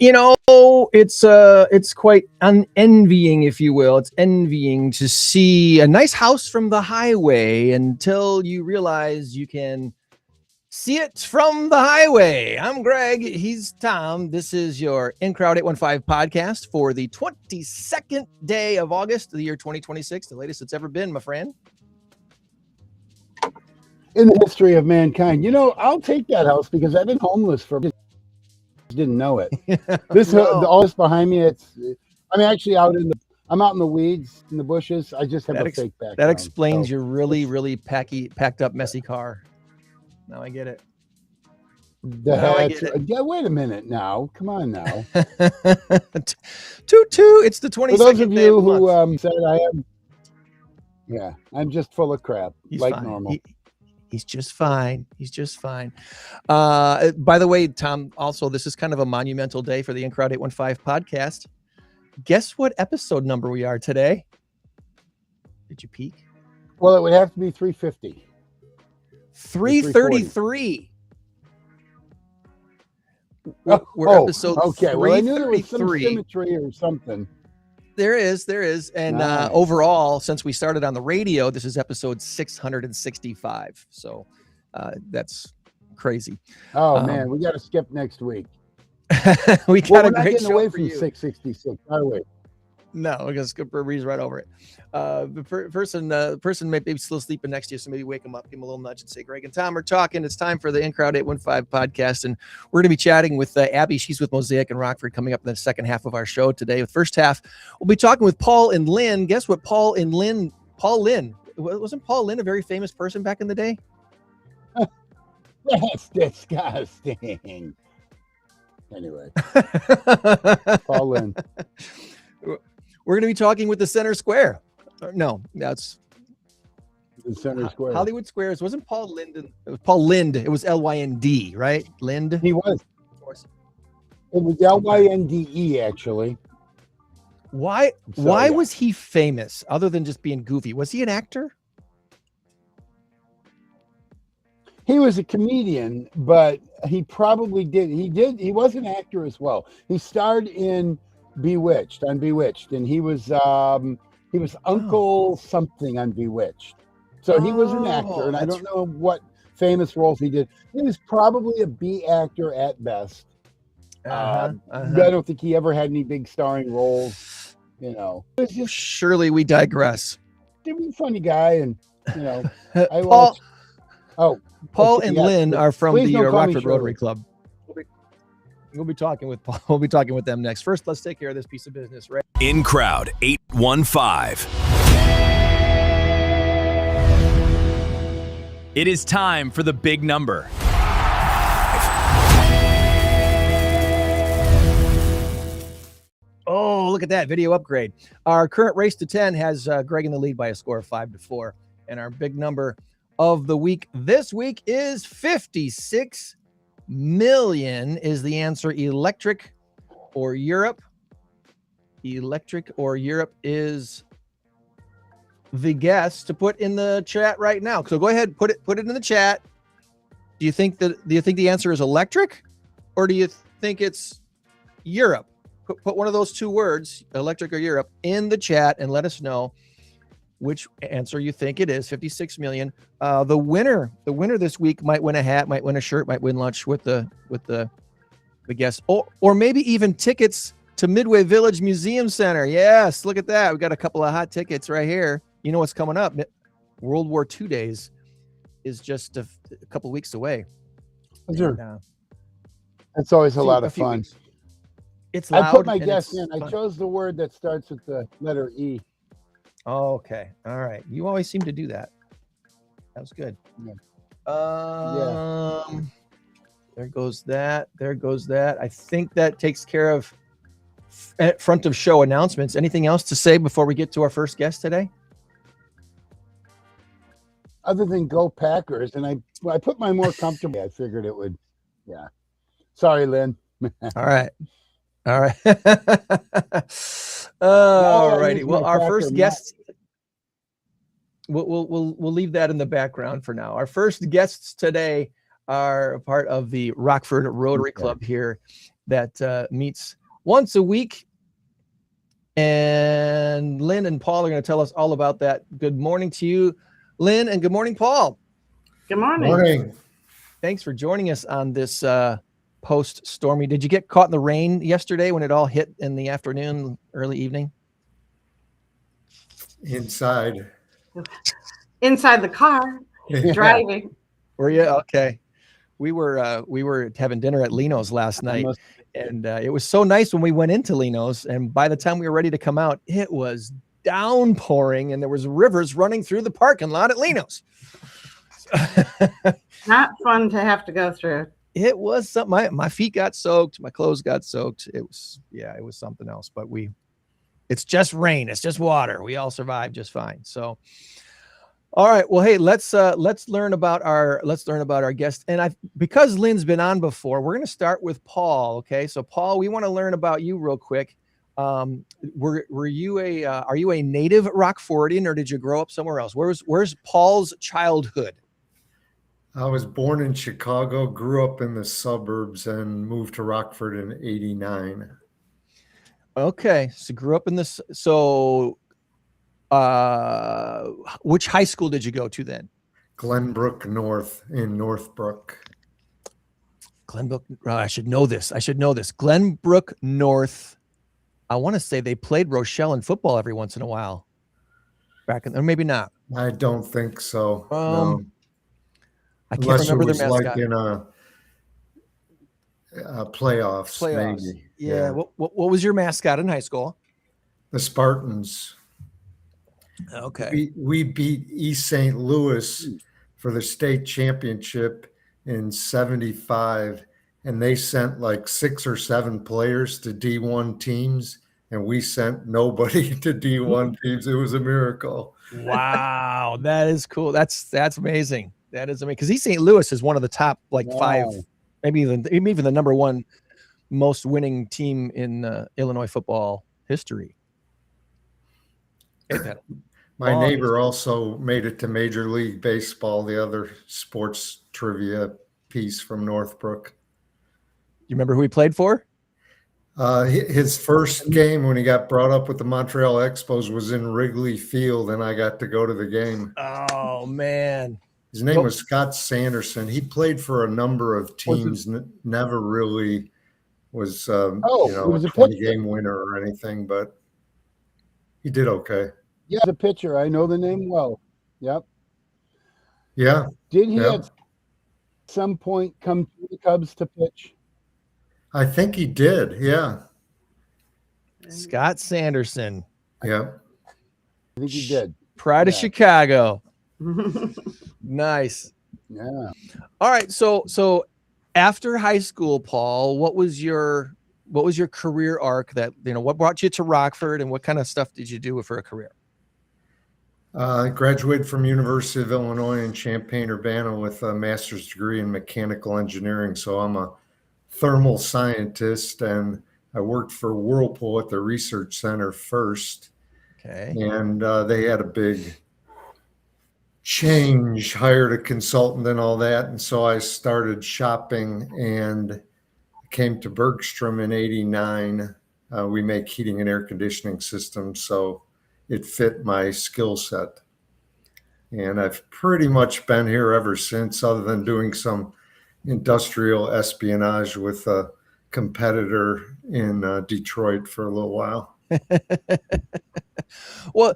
You know, it's quite unenvying, if you will. It's envying to see a nice house from the highway until you realize you can see it from the highway. I'm Greg. He's Tom. This is your INCROWD815 podcast for the 22nd day of August, the year 2026, the latest it's ever been, my friend. In the history of mankind. You know, I'll take that house because I've been homeless for didn't know it. This all this behind me, I'm actually out I'm out in the weeds, in the bushes. I just have a fake background. That explains your really packed up messy car. Now I get it. Yeah, wait a minute now. Come on now. Toot. It's the 22nd. For those of day you of the who month. said I am, yeah, I'm just full of crap. He's like fine. Normal. He's just fine. He's just fine. By the way, Tom, also, this is kind of a monumental day for the INCROWD815 podcast. Guess what episode number we are today? Did you peek? Well, it would have to be 350. 333. We're episode okay. 333. Well, I knew there was some symmetry or something. There is. And nice. Overall, since we started on the radio, this is episode 665. So that's crazy. Oh, man, we got to skip next week. We got a great show show away for from you. 666, are we? No, we're gonna skip a breeze right over it. The person may be still sleeping next to you, so maybe wake him up, give him a little nudge, and say, "Greg and Tom are talking. It's time for the INCROWD815 podcast." And we're gonna be chatting with Abbi. She's with Mosaic of Rockford, coming up in the second half of our show today. The first half, we'll be talking with Paul and Lynn. Guess what? Paul Lynn. Wasn't Paul Lynn a very famous person back in the day? That's disgusting. Anyway, Paul Lynn. We're going to be talking with the Center Square. No, that's the Center Square. Hollywood Squares. It wasn't Paul Linden. It was Paul Lind. It was L-Y-N-D, right? Lind. He was. It was L-Y-N-D-E, actually. Why was he famous other than just being goofy? Was he an actor? He was a comedian, but he probably did. He was an actor as well. He starred in Bewitched, and he was Uncle something on Bewitched. So he was an actor, and I don't know what famous roles he did. He was probably a B actor at best. I don't think he ever had any big starring roles. You know, surely we digress. He was a funny guy, and you know, Paul and Lynn are from the Rockford Rotary Club. We'll be talking with Paul. We'll be talking with them next. First, let's take care of this piece of business, right? INCROWD815. It is time for the big number. Oh, look at that video upgrade. Our current race to 10 has Greg in the lead by a score of 5-4. And our big number of the week this week is 56 million is the answer. Electric or Europe? Electric or Europe is the guess to put in the chat right now. So go ahead, put it in the chat. Do you think the answer is electric, or do you think it's Europe? Put one of those two words, electric or Europe, in the chat and let us know which answer you think it is. 56 million. The winner this week might win a hat, might win a shirt, might win lunch with the guest, or maybe even tickets to Midway Village Museum Center. Yes, look at that. We got a couple of hot tickets right here. You know what's coming up? World War II days is just a couple of weeks away. Sure. It's always a lot of fun. Weeks. It's loud. I put my guess in. I chose the word that starts with the letter E. Oh, okay. All right. You always seem to do that. That was good. Yeah. There goes that. I think that takes care of front of show announcements. Anything else to say before we get to our first guest today? Other than go Packers, and I put my more comfortable. I figured it would. Yeah. Sorry, Lynn. All right. All righty. Well, our first guests. We'll leave that in the background for now. Our first guests today are a part of the Rockford Rotary Club here that meets once a week. And Lynn and Paul are going to tell us all about that. Good morning to you, Lynn, and good morning, Paul. Good morning. Morning. Thanks for joining us on this post-stormy. Did you get caught in the rain yesterday when it all hit in the afternoon, early evening? Inside Inside the car, driving. Were you? Okay. We were having dinner at Lino's last night, and it was so nice when we went into Lino's, and by the time we were ready to come out, it was downpouring, and there was rivers running through the parking lot at Lino's. Not fun to have to go through. It was something. My feet got soaked, my clothes got soaked. It was something else. But it's just rain, it's just water. We all survived just fine. So, all right. Well, hey, let's learn about our guest. And because Lynn's been on before, we're going to start with Paul. Okay. So Paul, we want to learn about you real quick. Are you a native Rockfordian, or did you grow up somewhere else? Where's Paul's childhood? I was born in Chicago, grew up in the suburbs, and moved to Rockford in '89. Okay. So grew up in this. So, which high school did you go to then? Glenbrook North in Northbrook. Glenbrook. I should know this. Glenbrook North. I want to say they played Rochelle in football every once in a while. Or maybe not. I don't think so. No. I can't remember their mascot. Like in playoffs, maybe. Yeah. What was your mascot in high school? The Spartans. Okay. We beat East St. Louis for the state championship in '75, and they sent like 6 or 7 players to D1 teams, and we sent nobody to D1 teams. It was a miracle. Wow, that is cool. That's amazing. That is amazing, because East St. Louis is one of the top 5, maybe even the number 1 most winning team in Illinois football history. My neighbor also made it to Major League Baseball, the other sports trivia piece from Northbrook. You remember who he played for? His first game when he got brought up with the Montreal Expos was in Wrigley Field, and I got to go to the game. Oh, man. His name was Scott Sanderson. He played for a number of teams, never really was, a 20-game winner or anything, but he did okay. Yeah, the pitcher. I know the name well. Yep. Yeah. Did he at some point come to the Cubs to pitch? I think he did. Yeah. Scott Sanderson. Yeah. I think he did. Pride of Chicago. Nice. Yeah. All right. So after high school, Paul, what was your career arc what brought you to Rockford, and what kind of stuff did you do for a career? I graduated from University of Illinois in Champaign-Urbana with a master's degree in mechanical engineering. So I'm a thermal scientist, and I worked for Whirlpool at the research center first. Okay. And they had a big change, hired a consultant and all that. And so I started shopping and came to Bergstrom in '89. We make heating and air conditioning systems, so it fit my skill set. And I've pretty much been here ever since, other than doing some industrial espionage with a competitor in Detroit for a little while. Well,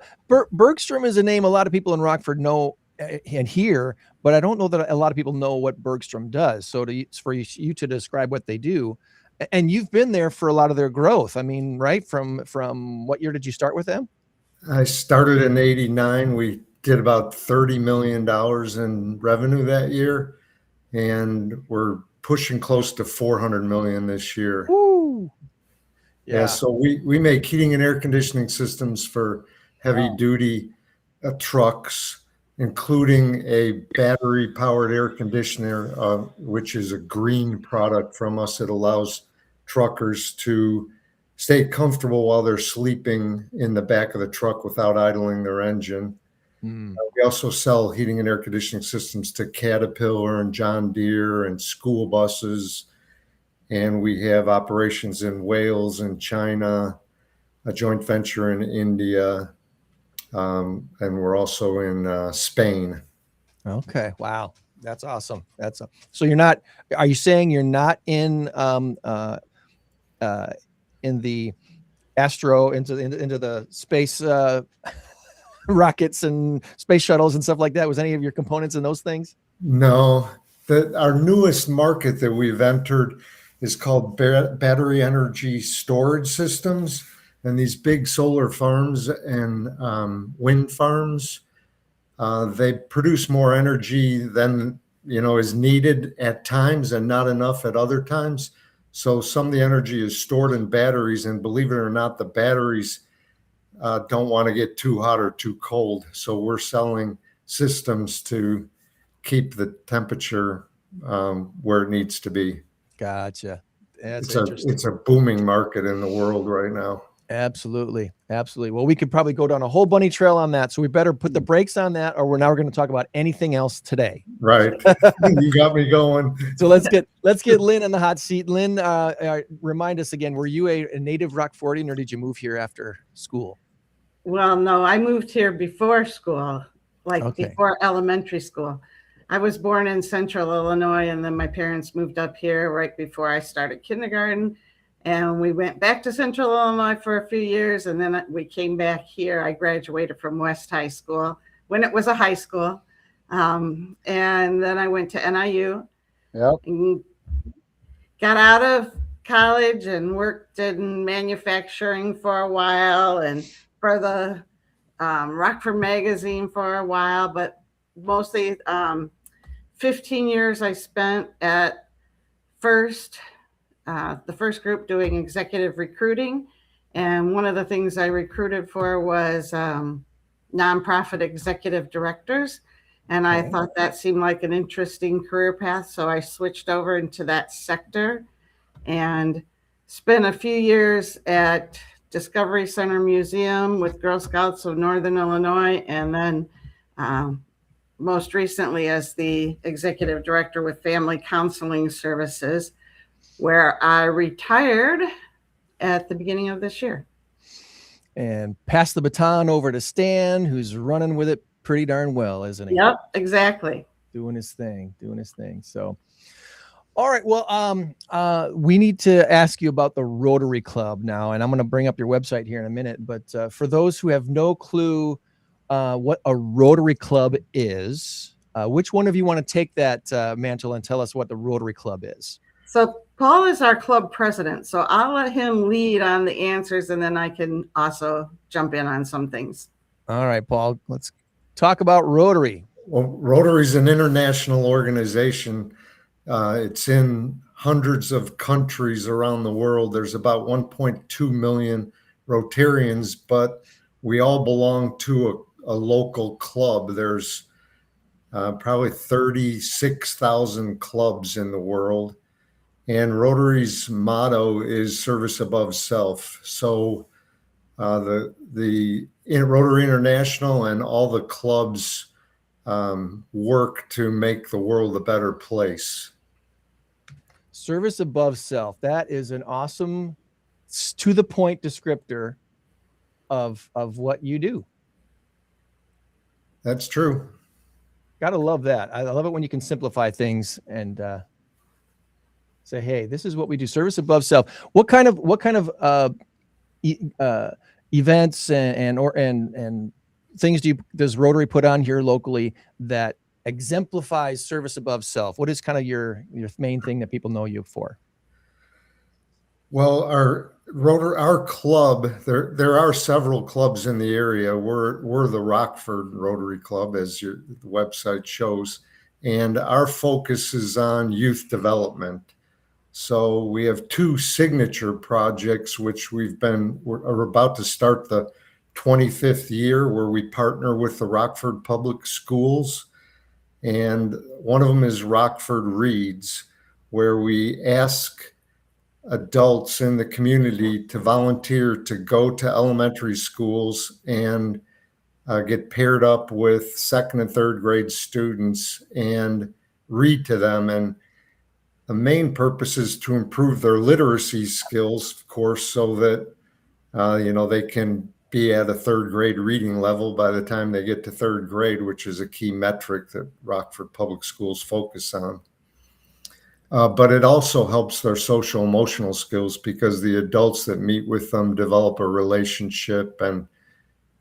Bergstrom is a name a lot of people in Rockford know and hear, but I don't know that a lot of people know what Bergstrom does. So for you to describe what they do, and you've been there for a lot of their growth. I mean, right? From what year did you start with them? I started in '89. We did about $30 million in revenue that year, and we're pushing close to 400 million this year. Woo. Yeah. So we make heating and air conditioning systems for heavy duty trucks, including a battery powered air conditioner, which is a green product from us. It allows truckers to stay comfortable while they're sleeping in the back of the truck without idling their engine. We also sell heating and air conditioning systems to Caterpillar and John Deere and school buses And we have operations in Wales and China, a joint venture in India, and we're also in Spain. Okay. Wow. That's awesome. So you're not, are you saying you're not in the into the space rockets and space shuttles and stuff like that? Was any of your components in those things? No, our newest market that we've entered is called battery energy storage systems. And these big solar farms and wind farms, they produce more energy than is needed at times and not enough at other times. So some of the energy is stored in batteries, and believe it or not, the batteries don't want to get too hot or too cold. So we're selling systems to keep the temperature where it needs to be. Gotcha. That's interesting. It's a booming market in the world right now. Absolutely. Well, we could probably go down a whole bunny trail on that. So we better put the brakes on that, or we're now going to talk about anything else today. Right. You got me going. So let's get Lynn in the hot seat. Lynn, remind us again, were you a native Rockfordian, or did you move here after school? Well, no, I moved here before school, before elementary school. I was born in Central Illinois, and then my parents moved up here right before I started kindergarten. And we went back to Central Illinois for a few years, and then we came back here. I graduated from West High School when it was a high school. And then I went to NIU. Yep. And got out of college and worked in manufacturing for a while, and for the Rockford magazine for a while, but mostly 15 years I spent at the first group doing executive recruiting. And one of the things I recruited for was nonprofit executive directors. And I thought that seemed like an interesting career path. So I switched over into that sector and spent a few years at Discovery Center Museum with Girl Scouts of Northern Illinois. And then most recently as the executive director with Family Counseling Services, where I retired at the beginning of this year. And pass the baton over to Stan, who's running with it pretty darn well, isn't he? Yep, exactly. Doing his thing. So, all right. Well, we need to ask you about the Rotary Club now, and I'm going to bring up your website here in a minute. But for those who have no clue what a Rotary Club is, which one of you want to take that mantle and tell us what the Rotary Club is? So Paul is our club president, so I'll let him lead on the answers, and then I can also jump in on some things. All right, Paul, let's talk about Rotary. Well, Rotary is an international organization. It's in hundreds of countries around the world. There's about 1.2 million Rotarians, but we all belong to a local club. There's probably 36,000 clubs in the world. And Rotary's motto is service above self. So the Rotary International and all the clubs work to make the world a better place. Service above self. That is an awesome, to the point descriptor of what you do. That's true. Gotta love that. I love it when you can simplify things and say, hey, this is what we do. Service above self. What kind of events and things does Rotary put on here locally that exemplifies service above self? What is kind of your main thing that people know you for? Well, our club, there are several clubs in the area. We're the Rockford Rotary Club, as the website shows, and our focus is on youth development. So we have 2 signature projects, which we're about to start the 25th year, where we partner with the Rockford Public Schools. And one of them is Rockford Reads, where we ask adults in the community to volunteer to go to elementary schools and get paired up with 2nd and 3rd grade students and read to them. And the main purpose is to improve their literacy skills, of course, so that, they can be at a third grade reading level by the time they get to third grade, which is a key metric that Rockford Public Schools focus on. But it also helps their social emotional skills because the adults that meet with them develop a relationship, and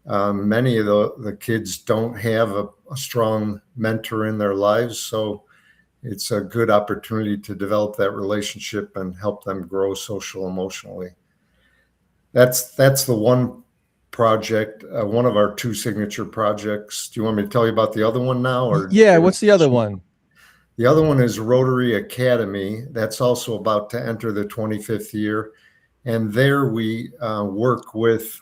many of the kids don't have a strong mentor in their lives. So it's a good opportunity to develop that relationship and help them grow social emotionally. That's the one project, one of our 2 signature projects. Do you want me to tell you about the other one now? Or Yeah, what's the other one? The other one is Rotary Academy. That's also about to enter the 25th year. And there we work with,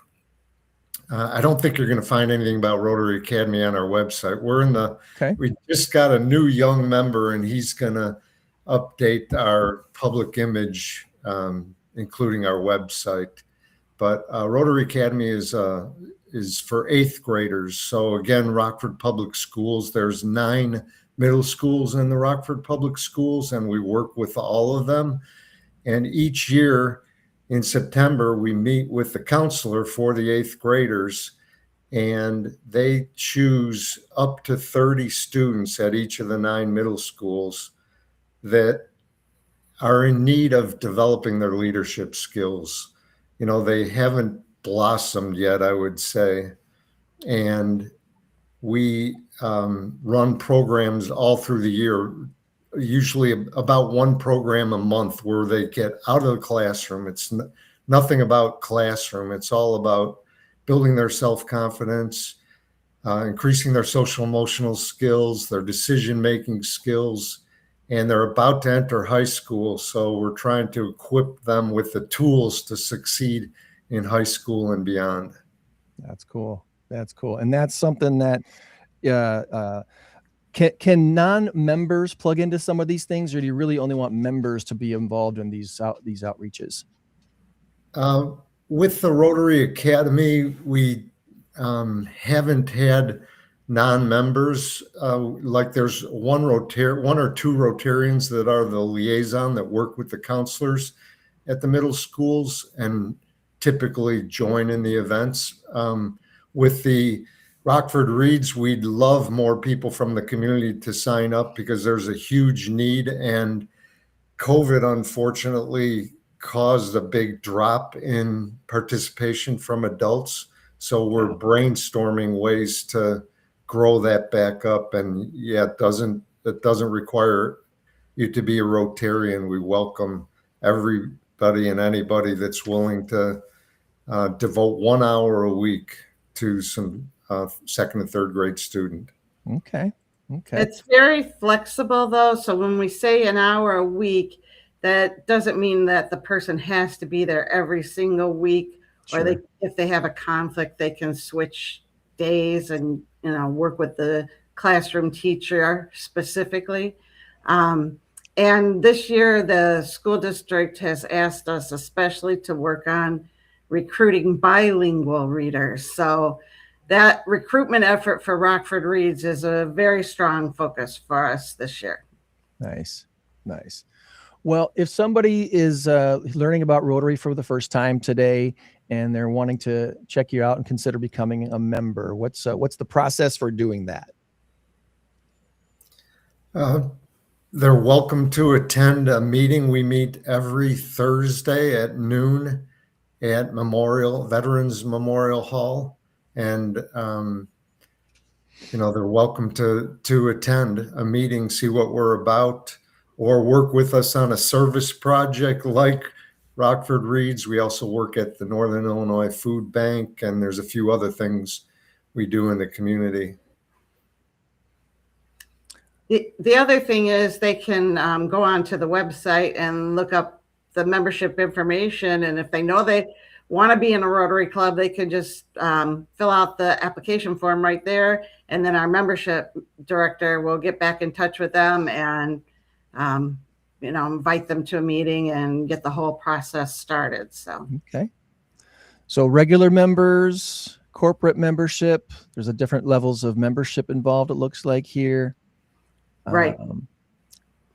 I don't think you're going to find anything about Rotary Academy on our website. We just got a new young member, and he's going to update our public image, including our website. But Rotary Academy is for 8th graders. So again, Rockford Public Schools, there's 9 middle schools in the Rockford Public Schools, and we work with all of them. And each year in September, we meet with the counselor for the 8th graders, and they choose up to 30 students at each of the 9 middle schools that are in need of developing their leadership skills. They haven't blossomed yet, I would say. And we run programs all through the year, usually about 1 program a month where they get out of the classroom. It's nothing about classroom. It's all about building their self-confidence, increasing their social emotional skills, their decision-making skills, and they're about to enter high school. So we're trying to equip them with the tools to succeed in high school and beyond. That's cool. And that's something that can non-members plug into some of these things, or do you really only want members to be involved in these outreaches? With the Rotary Academy, we haven't had non-members. Like there's one or 2 Rotarians that are the liaison that work with the counselors at the middle schools and typically join in the events. With the Rockford Reads, we'd love more people from the community to sign up because there's a huge need, and COVID unfortunately caused a big drop in participation from adults. So we're brainstorming ways to grow that back up. And yeah, it doesn't require you to be a Rotarian. We welcome everybody and anybody that's willing to devote 1 hour a week to some 2nd and 3rd grade student. Okay. It's very flexible though. So when we say an hour a week, that doesn't mean that the person has to be there every single week. Sure. Or if they have a conflict, they can switch days and work with the classroom teacher specifically. And this year, the school district has asked us especially to work on recruiting bilingual readers. So that recruitment effort for Rockford Reads is a very strong focus for us this year. Nice. Well, if somebody is learning about Rotary for the first time today and they're wanting to check you out and consider becoming a member, what's the process for doing that? They're welcome to attend a meeting. We meet every Thursday at noon at Veterans Memorial Hall. And, they're welcome to attend a meeting, see what we're about, or work with us on a service project like Rockford Reads. We also work at the Northern Illinois Food Bank, and there's a few other things we do in the community. The other thing is they can go onto the website and look up the membership information. And if they know they want to be in a Rotary Club, they can just fill out the application form right there. And then our membership director will get back in touch with them and, invite them to a meeting and get the whole process started. So, okay. So regular members, corporate membership, there's a different levels of membership involved, it looks like here. Right.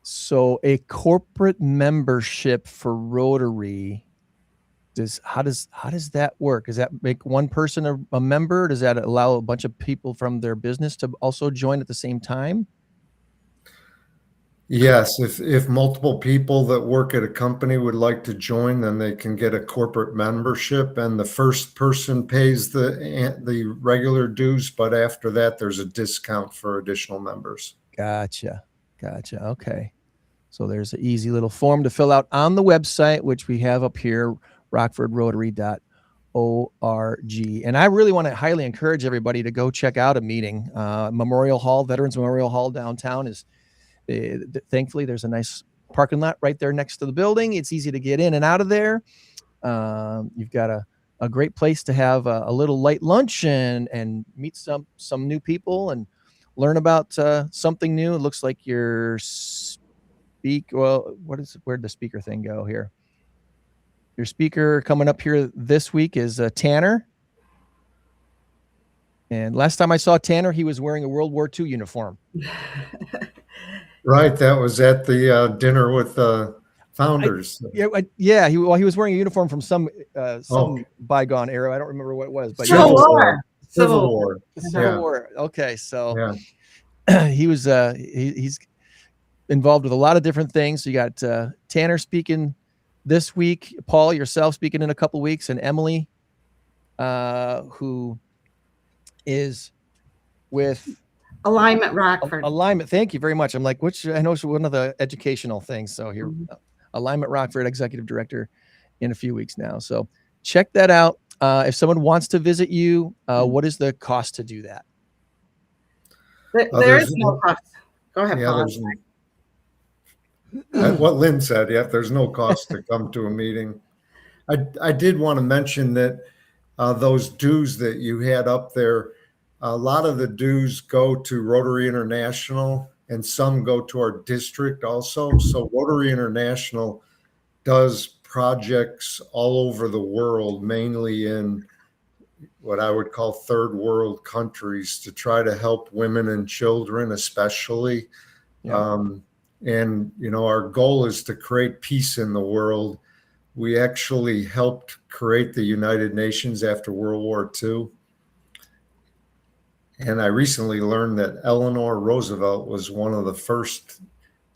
So a corporate membership for Rotary, how does that work? Does that make one person a member? Does that allow a bunch of people from their business to also join at the same time? Yes, if multiple people that work at a company would like to join, then they can get a corporate membership, and the first person pays the regular dues, but after that, there's a discount for additional members. Gotcha. Okay. So there's an easy little form to fill out on the website, which we have up here, rockfordrotary.org. And I really want to highly encourage everybody to go check out a meeting. Memorial Hall, Veterans Memorial Hall downtown is, thankfully, there's a nice parking lot right there next to the building. It's easy to get in and out of there. You've got a great place to have a little light lunch and meet some new people and learn about something new. It looks like where'd the speaker thing go here? Your speaker coming up here this week is Tanner. And last time I saw Tanner, he was wearing a World War II uniform. Right, that was at the dinner with Founders. He was wearing a uniform from some bygone era. I don't remember what it was, but Civil War. Civil War. Okay, so he was he's involved with a lot of different things. So you got Tanner speaking this week, Paul, yourself speaking in a couple weeks, and Emily, who is with Alignment Rockford. Alignment. Thank you very much. I'm like, I know it's one of the educational things. So here, Alignment Rockford, Executive Director, in a few weeks now. So check that out. If someone wants to visit you, what is the cost to do that? There is no cost. Go ahead, Paul. What Lynn said, there's no cost to come to a meeting. I did want to mention that those dues that you had up there, a lot of the dues go to Rotary International and some go to our district also. So Rotary International does projects all over the world, mainly in what I would call third world countries, to try to help women and children, especially. And, our goal is to create peace in the world. We actually helped create the United Nations after World War II. And I recently learned that Eleanor Roosevelt was one of the first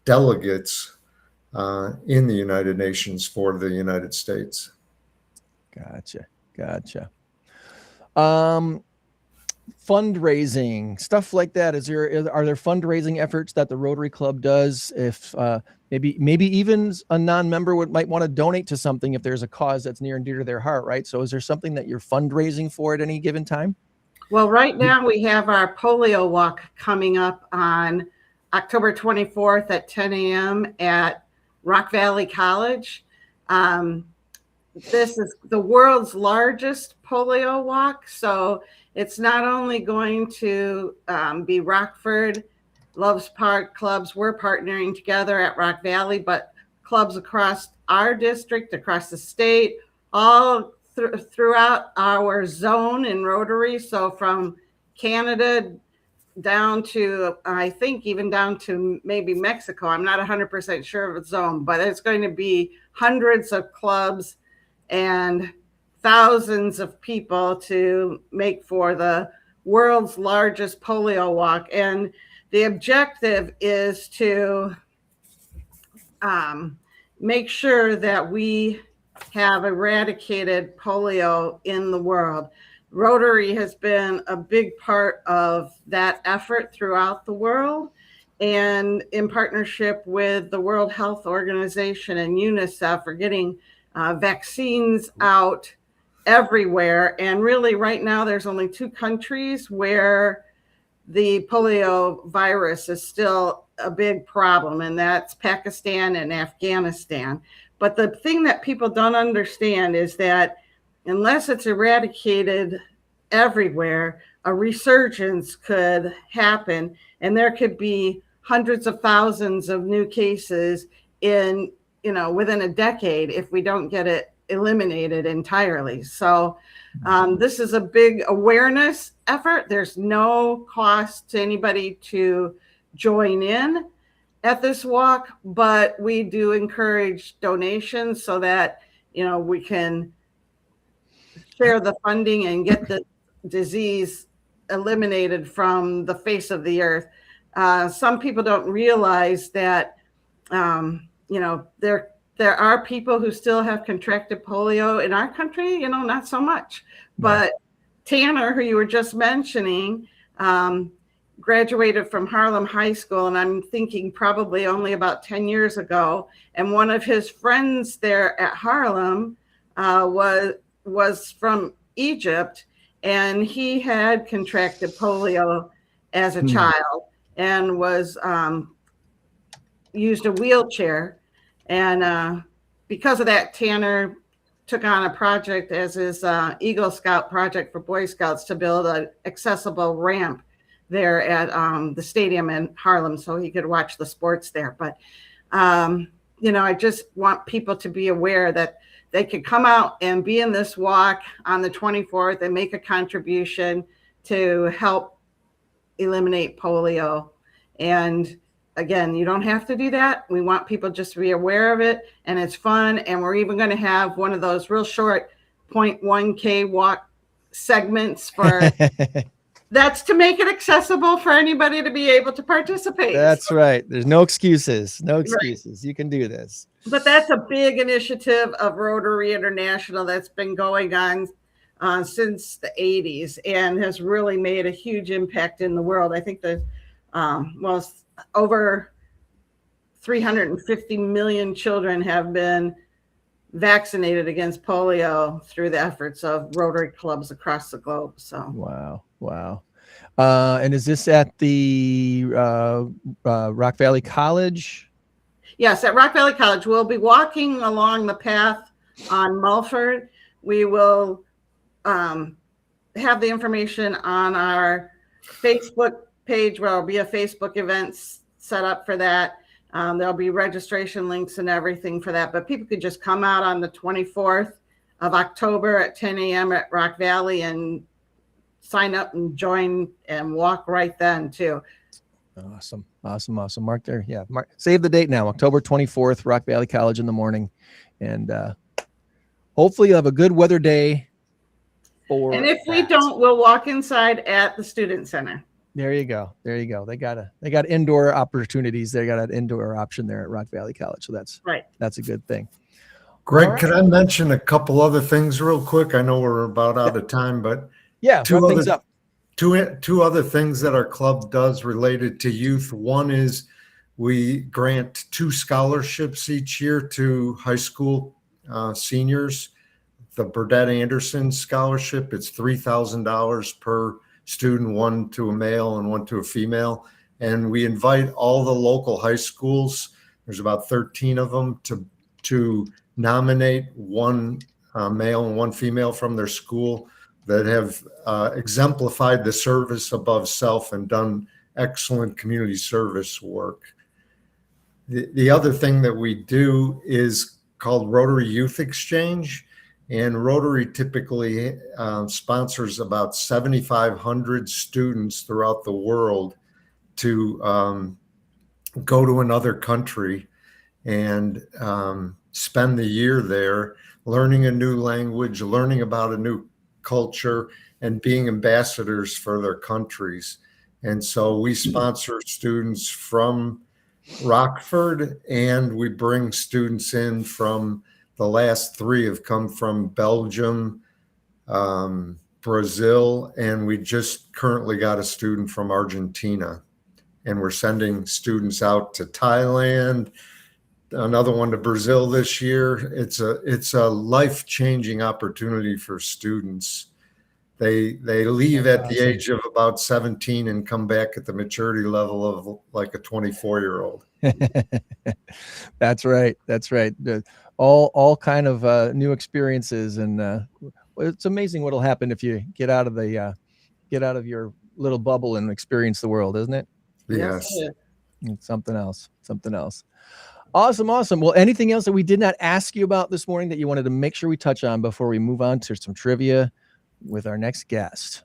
delegates in the United Nations for the United States. Gotcha. Fundraising, stuff like that. Are there fundraising efforts that the Rotary Club does? If maybe even a non-member might want to donate to something if there's a cause that's near and dear to their heart, right? So is there something that you're fundraising for at any given time? Well, right now we have our polio walk coming up on October 24th at 10 a.m. at Rock Valley College. This is the world's largest polio walk. So it's not only going to be Rockford, Loves Park clubs. We're partnering together at Rock Valley, but clubs across our district, across the state, all throughout our zone in Rotary. So from Canada down to, I think, even down to maybe Mexico. I'm not 100% sure of its zone, but it's going to be hundreds of clubs and thousands of people to make for the world's largest polio walk. And the objective is to make sure that we have eradicated polio in the world. Rotary has been a big part of that effort throughout the world, and in partnership with the World Health Organization and UNICEF are getting vaccines out everywhere. And really right now there's only 2 countries where the polio virus is still a big problem, and that's Pakistan and Afghanistan. But the thing that people don't understand is that unless it's eradicated everywhere, a resurgence could happen, and there could be hundreds of thousands of new cases in, within a decade if we don't get it eliminated entirely. So this is a big awareness effort. There's no cost to anybody to join in. at this walk, but we do encourage donations so that, we can share the funding and get the disease eliminated from the face of the earth. Some people don't realize that, there are people who still have contracted polio in our country, not so much. But Tanner, who you were just mentioning, graduated from Harlem High School, and I'm thinking probably only about 10 years ago. And one of his friends there at Harlem was from Egypt, and he had contracted polio as a child and was used a wheelchair. And because of that, Tanner took on a project as his Eagle Scout project for Boy Scouts to build an accessible ramp there at the stadium in Harlem so he could watch the sports there. But, I just want people to be aware that they could come out and be in this walk on the 24th and make a contribution to help eliminate polio. And again, you don't have to do that. We want people just to be aware of it, and it's fun. And we're even going to have one of those real short 0.1K walk segments for that's to make it accessible for anybody to be able to participate. That's right. There's no excuses. No excuses. Right. You can do this. But that's a big initiative of Rotary International that's been going on since the 80s and has really made a huge impact in the world. I think the over 350 million children have been vaccinated against polio through the efforts of Rotary clubs across the globe. So wow. And is this at the Rock Valley College? Yes, at Rock Valley College. We'll be walking along the path on Mulford. We will have the information on our Facebook page where there'll be a Facebook event set up for that. There'll be registration links and everything for that. But people could just come out on the 24th of October at 10 a.m. at Rock Valley and sign up and join and walk right then too. Awesome. Mark there. Yeah. Save the date now, October 24th, Rock Valley College in the morning. And hopefully you'll have a good weather day. And if we don't, we'll walk inside at the Student Center. There you go. They got indoor opportunities. They got an indoor option there at Rock Valley College. So that's right. That's a good thing. Greg, right. Can I mention a couple other things real quick? I know we're about out of time, but two other things that our club does related to youth. One is we grant 2 scholarships each year to high school seniors. The Burdett Anderson Scholarship, it's $3,000 per student, one to a male and one to a female. And we invite all the local high schools, there's about 13 of them, to nominate one male and one female from their school that have exemplified the service above self and done excellent community service work. The other thing that we do is called Rotary Youth Exchange. And Rotary typically sponsors about 7,500 students throughout the world to go to another country and spend the year there, learning a new language, learning about a new culture, and being ambassadors for their countries. And so we sponsor students from Rockford, and we bring students in from the last 3 have come from Belgium, Brazil, and we just currently got a student from Argentina. And we're sending students out to Thailand, another one to Brazil this year. It's a life-changing opportunity for students. They leave at the age of about 17 and come back at the maturity level of like a 24-year-old. That's right. All kind of new experiences, and it's amazing what'll happen if you get out of your little bubble and experience the world, isn't it? Yes. It's something else. Awesome. Well, anything else that we did not ask you about this morning that you wanted to make sure we touch on before we move on to some trivia with our next guest?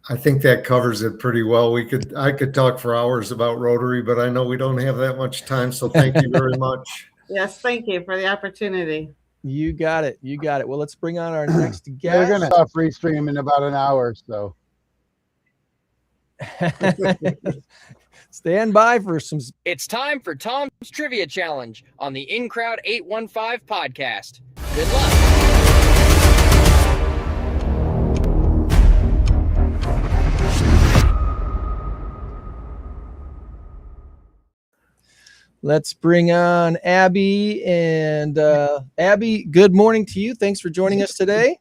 I think that covers it pretty well. I could talk for hours about Rotary, but I know we don't have that much time. So thank you very much. Yes, thank you for the opportunity. You got it. You got it. Well, let's bring on our next guest. They're going to stop free stream in about an hour. So stand by for some. It's time for Tom's Trivia Challenge on the INCROWD815 podcast. Good luck. Let's bring on Abbi. And Abbi, good morning to you. Thanks for joining us today.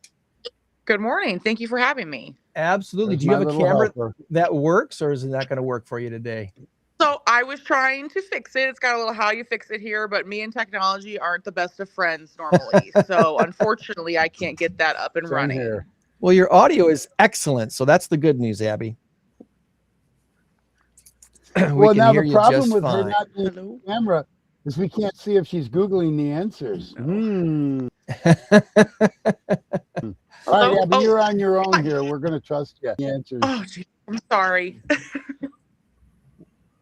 Good morning. Thank you for having me. Absolutely. there's Do you have my a little camera helper. that works, or is it not going to work for you today? So I was trying to fix it. It's got a little how you fix it here, but me and technology aren't the best of friends normally. So unfortunately, I can't get that up and Same running. here. Well, your audio is excellent, so that's the good news, Abbi. Well, now the you problem just with her fine. not being on camera is we can't see if she's Googling the answers. All right, Abby, you're on your own here. We're going to trust you. The answers. Oh, geez, I'm sorry.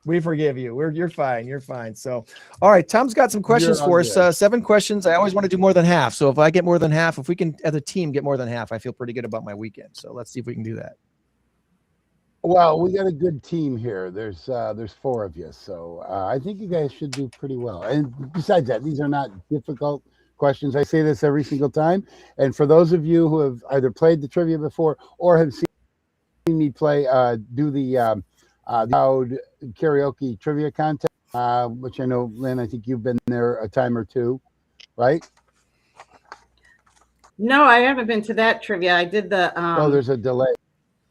We forgive you. You're fine. You're fine. So, all right, Tom's got some questions You're for all us. good. 7 questions. I always want to do more than half. So if I get more than half, if we can, as a team, get more than half, I feel pretty good about my weekend. So let's see if we can do that. Well, we got a good team here. There's 4 of you, so I think you guys should do pretty well. And besides that, these are not difficult questions. I say this every single time. And for those of you who have either played the trivia before or have seen me play, do the loud karaoke trivia contest, which I know, Lynn, I think you've been there a time or two, right? No, I haven't been to that trivia. I did the. Oh, there's a delay.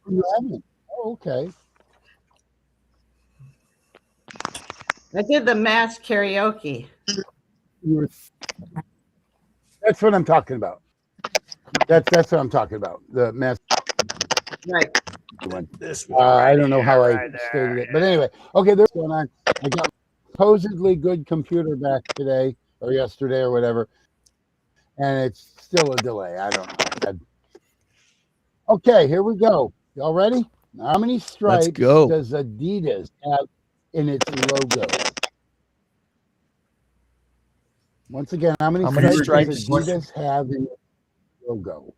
You haven't? Oh, okay. I did the mass karaoke. That's what I'm talking about. That's what I'm talking about. The mass Right. one. I don't know how I stated it, but anyway, okay. There's going on. I got supposedly good computer back today or yesterday or whatever, and it's still a delay. I don't know. Okay, here we go. Y'all ready? How many stripes go. does Adidas have in its logo? Once again, how many stripes does Adidas have in its logo?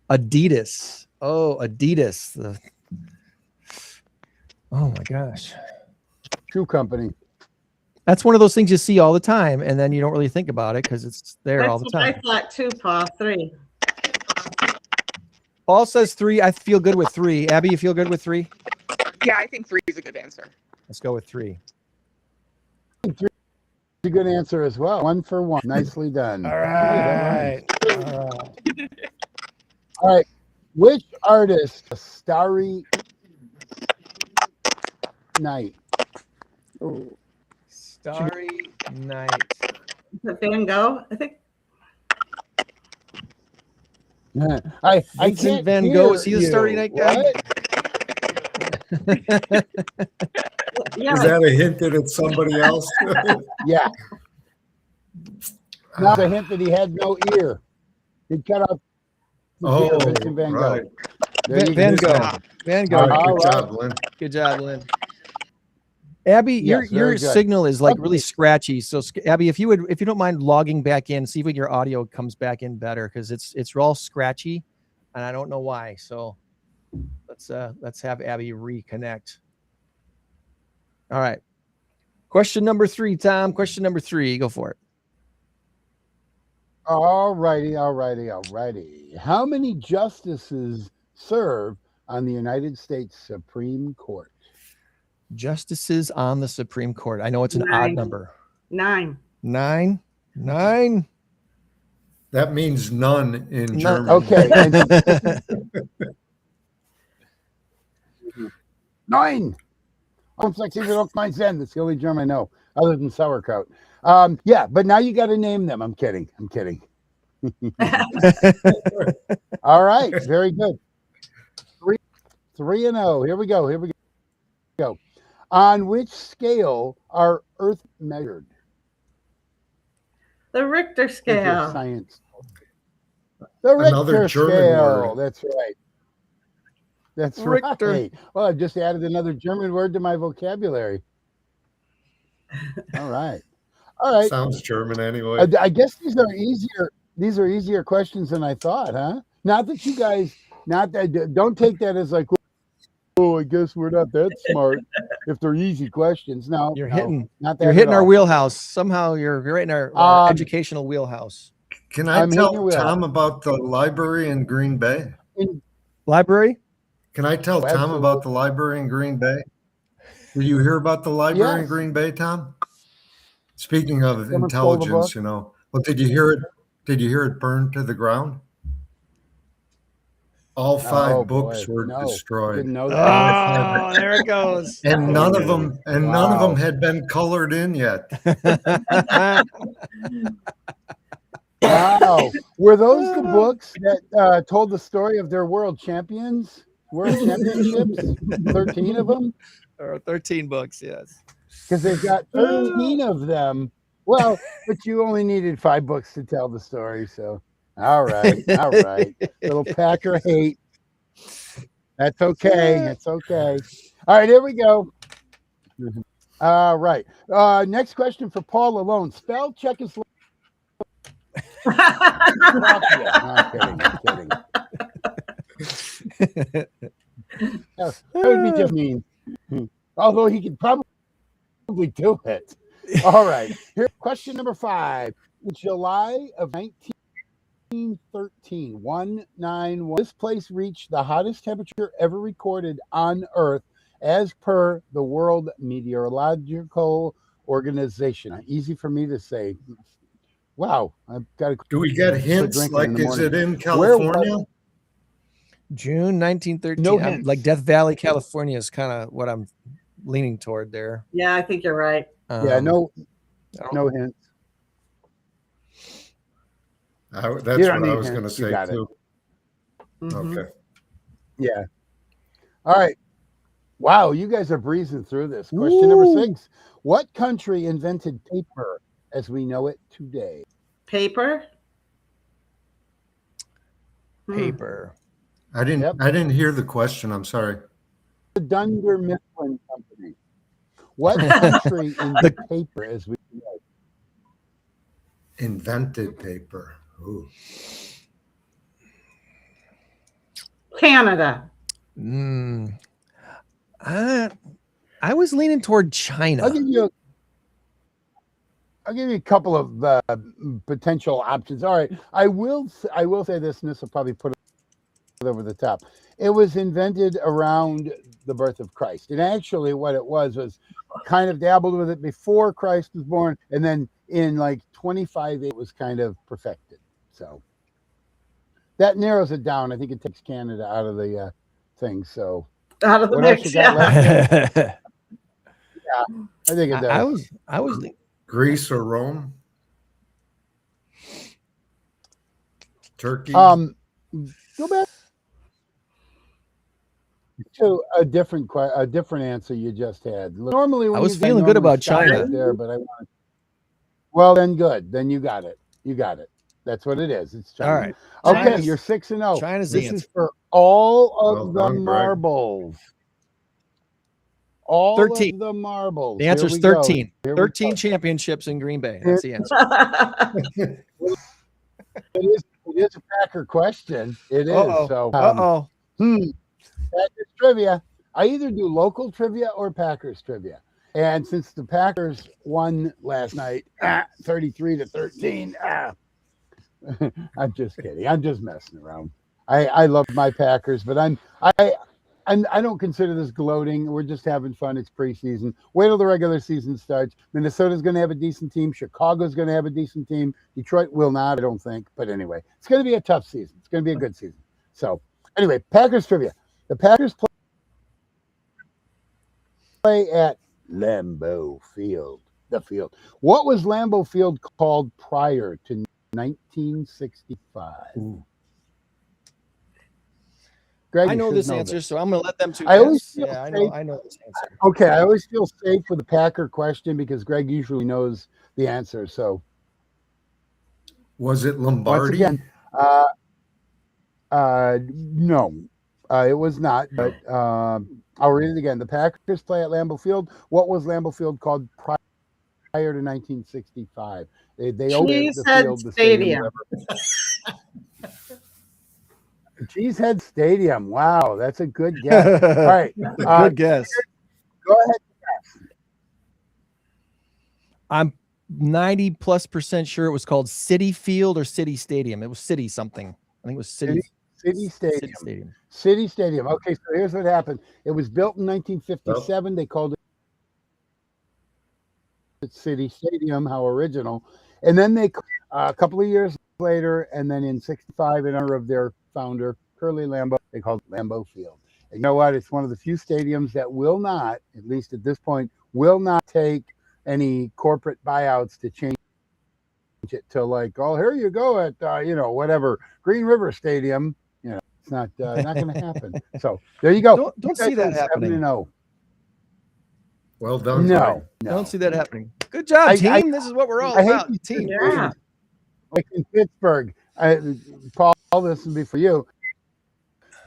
Adidas. Oh, Adidas. Oh my gosh. Shoe company. That's one of those things you see all the time, and then you don't really think about it because it's there That's all the what I time. thought too, Paul. 3. Paul says 3. I feel good with 3. Abbi, you feel good with 3? Yeah, I think 3 is a good answer. Let's go with 3. A good answer as well. 1 for 1. Nicely done. All right. All right. Which artist, Starry Night? Ooh. Starry Night. Is it Van Gogh? I think. I Vincent can't Van hear Gogh. Is he the you. Starry Night guy? Yeah. Is that a hint that it's somebody else? Yeah. Not a hint that he had no ear. He cut off his ear, Vincent Van Gogh. right. There you Van go. Gogh. Van All Gogh. right, All good job, Lynn. Good job, Lynn. Abbi, Yes, your very good. signal is like really scratchy. So Abbi, if you don't mind logging back in, see if your audio comes back in better, because it's all scratchy, and I don't know why. So let's have Abbi reconnect. All right. Question number 3, Tom. Question number 3. Go for it. All righty. How many justices serve on the United States Supreme Court? Justices on the Supreme Court. I know it's an 9. odd number. 9. 9. 9. That means none in None. German. Okay. 9. That's the only German I know, other than sauerkraut. Yeah, but now you got to name them. I'm kidding. All right, very good. 3-0. Here we go. On which scale are Earth measured? The Richter With your scale. Science. The Another Richter German scale. word. That's right. That's Richter. right. Well, I've just added another German word to my vocabulary. All right. All right. Sounds German anyway. I guess these are easier. These are easier questions than I thought, huh? Not that you guys, not that, don't take that as like, oh, I guess we're not that smart if they're easy questions. No, You're no, hitting. not that. You're at hitting our all. wheelhouse. Somehow you're right in our educational wheelhouse. Can I I'm hitting your tell wheelhouse. Tom about the library in Green Bay? Library? Can I tell Oh, Tom absolutely. about the library in Green Bay? Did you hear about the library in Yes. Green Bay, Tom? Speaking of Someone stole the intelligence, book. well, did you hear it? Did you hear it burn to the ground? All 5 Oh, books boy. were No, destroyed. didn't know that. Oh, there it goes. And none of them Wow. had been colored in yet. Wow. Were those the books that told the story of their world championships? 13 of them? There are 13 books, yes. Because they've got 13 of them. Well, but you only needed 5 books to tell the story. So, all right. All right. Little Packer hate. That's okay. That's okay. All right. Here we go. All right. Next question for Paul alone. Spell Czechoslovakia. No, I'm kidding. I'm kidding. That would be just mean. Although he could probably do it. All right. Here, question number 5. In July of 1913, 191, this place reached the hottest temperature ever recorded on Earth as per the World Meteorological Organization. Easy for me to say. Wow. I've got to. Do we get hints? Like, is it in California? June 1913. No hints. Like Death Valley, California is kind of what I'm leaning toward there. Yeah, I think you're right. Yeah, no hints. That's what I was going to say too. Mm-hmm. Okay. Yeah. All right. Wow, you guys are breezing through this. Question number 6. What country invented paper as we know it today? Paper. Paper. I didn't hear the question. I'm sorry. The Dunder Mifflin Company. What country invented paper as we know it? Invented paper. Ooh. Canada. I was leaning toward China. I'll give you a couple of potential options. All right. I will say this, and this will probably put it over the top. It was invented around the birth of Christ. And actually what it was kind of dabbled with it before Christ was born. And then in like 25, it was kind of perfected. So that narrows it down. I think it takes Canada out of the thing. So Out of the mix, yeah. I I think it does. I was Greece or Rome? Turkey? Go back to a different answer you just had. Normally, when I was feeling good about China there, but well, then good. Then you got it. You got it. That's what it is. It's China. all right. Okay, China's- you're 6-0. China's the This answer. is for all of Well the done, Greg. marbles. All 13. of the marbles. The answer is Here we go. 13. Here we 13 go. championships in Green Bay. That's the answer. It is a Packer question. It is. Uh-oh. So, Packers trivia. I either do local trivia or Packers trivia. And since the Packers won last night, 33-13, I'm just kidding. I'm just messing around. I love my Packers, but I don't consider this gloating. We're just having fun. It's preseason. Wait till the regular season starts. Minnesota's going to have a decent team. Chicago's going to have a decent team. Detroit will not, I don't think. But anyway, it's going to be a tough season. It's going to be a good season. So anyway, Packers trivia. The Packers play at Lambeau Field. The field. What was Lambeau Field called prior to 1965? Greg, I know this should answer, so I'm going to let them two I always guess. feel Yeah, safe. I know this answer. Okay, I always feel safe with the Packer question because Greg usually knows the answer. So Was it once Lombardi? again, no. It was not, but I'll read it again. The Packers play at Lambeau Field. What was Lambeau Field called prior to 1965? They opened the field, the stadium. Cheesehead Stadium. Wow, that's a good guess. All right, good guess. Go ahead. I'm 90+% sure it was called City Field or City Stadium. It was City something. I think it was City Stadium. City Stadium. City Stadium. Okay, so here's what happened. It was built in 1957. They called it City Stadium. How original. And then they, a couple of years later, and then in 65, in honor of their founder, Curly Lambeau, they called it Lambeau Field. And you know what? It's one of the few stadiums that will not, at least at this point, will not take any corporate buyouts to change it to like, oh, here you go at, whatever, Green River Stadium. It's not going to happen. So there you go. Don't see that happening. 7-0. Well done. No. Don't see that happening. Good job, team. This is what we're all about. Team. Yeah. Like in Pittsburgh, Paul, this would be for you.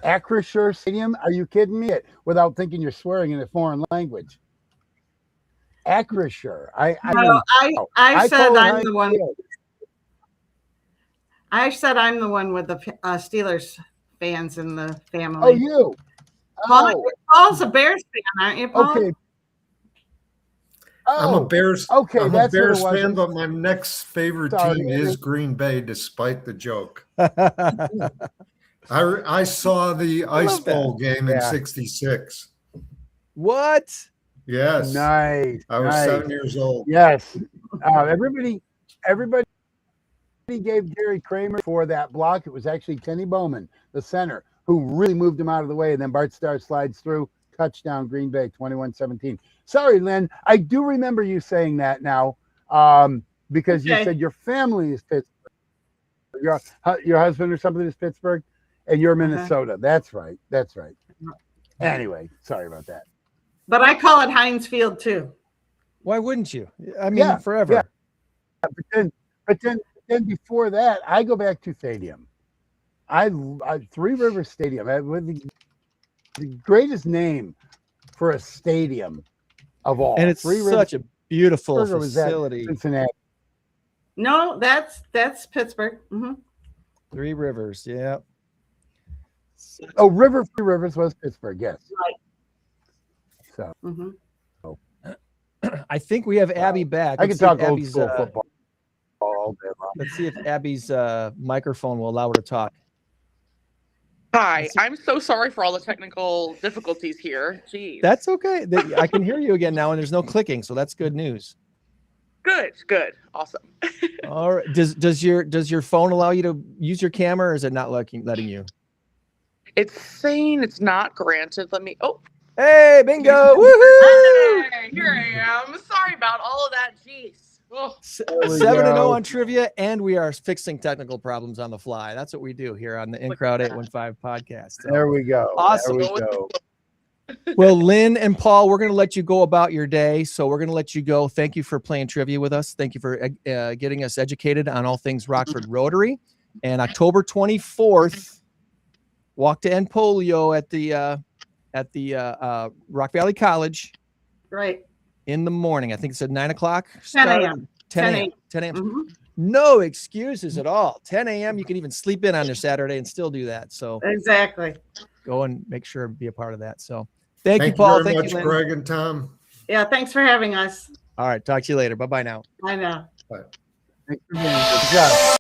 Acrisure Stadium? Are you kidding me? Without thinking you're swearing in a foreign language. Acrisure. I said I'm the one. Field. I said I'm the one with the Steelers fans in the family. Oh, you. Paul's a Bears fan, aren't you, Paul? Okay. I'm a Bears. Okay, I'm that's a Bears what it was. fan, but my next favorite team is Green Bay, despite the joke. I saw the Ice Bowl game in '66. What? Yes. Nice. I was 7 years old. Yes. Everybody gave Jerry Kramer for that block. It was actually Kenny Bowman, the center, who really moved him out of the way. And then Bart Starr slides through. Touchdown, Green Bay, 21-17. Sorry, Lynn. I do remember you saying that now because you said your family is Pittsburgh. Your husband or something is Pittsburgh, and you're Minnesota. That's right. Anyway, sorry about that. But I call it Heinz Field, too. Why wouldn't you? I mean, forever. Yeah. But then before that, I go back to Stadium. I Three Rivers Stadium. The greatest name for a stadium of all. And it's such a beautiful facility. Cincinnati. No, that's Pittsburgh. Mm-hmm. Three Rivers, yeah. Oh, Three Rivers was Pittsburgh, yes. Right. So, I think we have Abbi back. I can talk old school football all day long. Let's see if Abby's microphone will allow her to talk. Hi, I'm so sorry for all the technical difficulties here. Jeez. That's okay. I can hear you again now, and there's no clicking, so that's good news. Good, awesome. All right. Does your phone allow you to use your camera, or is it not letting you? It's saying it's not granted. Let me. Oh. Hey, bingo! Woohoo! Hey, here I am. Sorry about all of that. Jeez. Oh. 7-0 on trivia, and we are fixing technical problems on the fly. That's what we do here on the INCROWD815 podcast. So, there we go. Awesome. There we go. Well, Lynn and Paul, we're going to let you go about your day. So we're going to let you go. Thank you for playing trivia with us. Thank you for getting us educated on all things Rockford Rotary. And October 24th, walk to end polio at the Rock Valley College. Right. In the morning. I think it's at 9 o'clock. 10 a.m. 10 a.m. Mm-hmm. No excuses at all. 10 a.m. You can even sleep in on your Saturday and still do that. So exactly. Go and make sure and be a part of that. So thank you, Very Paul. Thank much, you, Lynn. Greg and Tom. Yeah, thanks for having us. All right. Talk to you later. Bye-bye now. I know. Bye. Thanks for being here. Good job.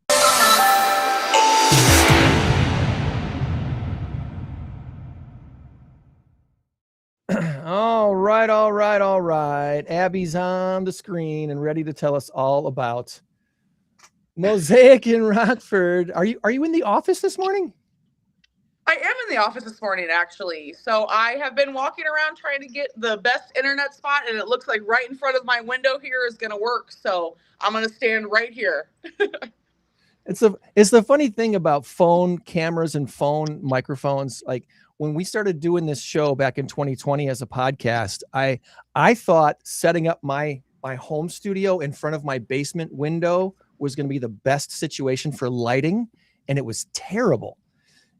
All right. Abby's on the screen and ready to tell us all about Mosaic in Rockford. Are you in the office this morning? I am in the office this morning, actually. So I have been walking around trying to get the best internet spot, and it looks like right in front of my window here is going to work. So I'm going to stand right here. It's the funny thing about phone cameras and phone microphones. Like when we started doing this show back in 2020 as a podcast, I thought setting up my home studio in front of my basement window was going to be the best situation for lighting, and it was terrible.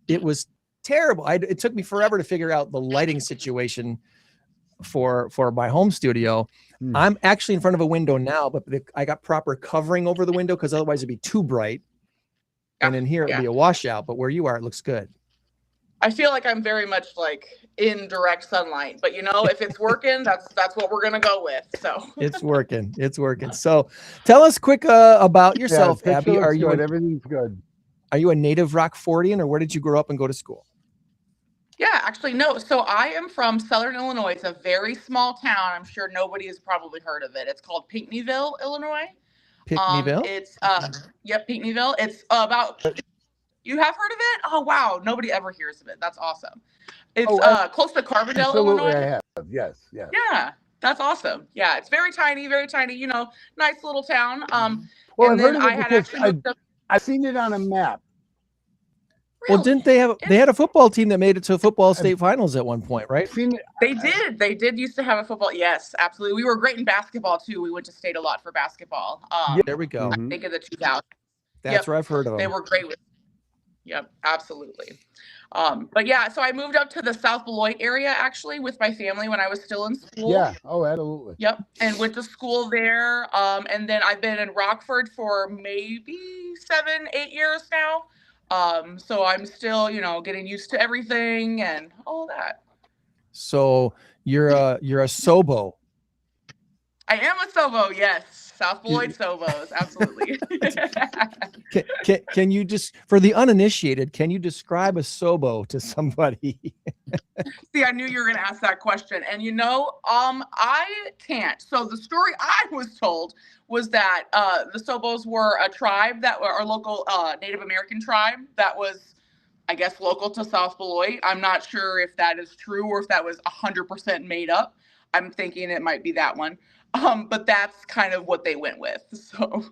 It was terrible. It took me forever to figure out the lighting situation for my home studio. I'm actually in front of a window now, but I got proper covering over the window because otherwise it'd be too bright. And in here it'd be a washout, but where you are, it looks good. I feel like I'm very much like in direct sunlight, but you know, if it's working, that's what we're gonna go with. So it's working. So tell us quick about yourself, Abbi. Everything's good. Are you a native Rockfordian, or where did you grow up and go to school? Yeah, actually, no. So I am from Southern Illinois. It's a very small town. I'm sure nobody has probably heard of it. It's called Pinckneyville, Illinois. Pinckneyville? Yep, Pinckneyville. It's about, you have heard of it? Oh, wow. Nobody ever hears of it. That's awesome. It's close to Carbondale, absolutely, Illinois. I have. Yes. Yeah, that's awesome. Yeah, it's very tiny, you know, nice little town. Well, and I've heard then of it I had because actually moved up. I've seen it on a map. Well, didn't they had a football team that made it to football state finals at one point, right? They did used to have a football. Yes, absolutely. We were great in basketball too. We went to state a lot for basketball. There we go. I think in the 2000s. That's where I've heard of them. They were great with. Yep, absolutely. But yeah, so I moved up to the South Beloit area actually with my family when I was still in school. Yeah. Oh, absolutely. Yep, and went to school there. And then I've been in Rockford for maybe 7-8 years now. So I'm still, you know, getting used to everything and all that. So you're a Sobo. I am a Sobo, yes. South Beloit Sobos, absolutely. Can you just, for the uninitiated, can you describe a Sobo to somebody? See, I knew you were going to ask that question. And you know, I can't. So the story I was told was that the Sobos were a tribe that were a local Native American tribe that was, I guess, local to South Beloit. I'm not sure if that is true or if that was 100% made up. I'm thinking it might be that one. But that's kind of what they went with. So.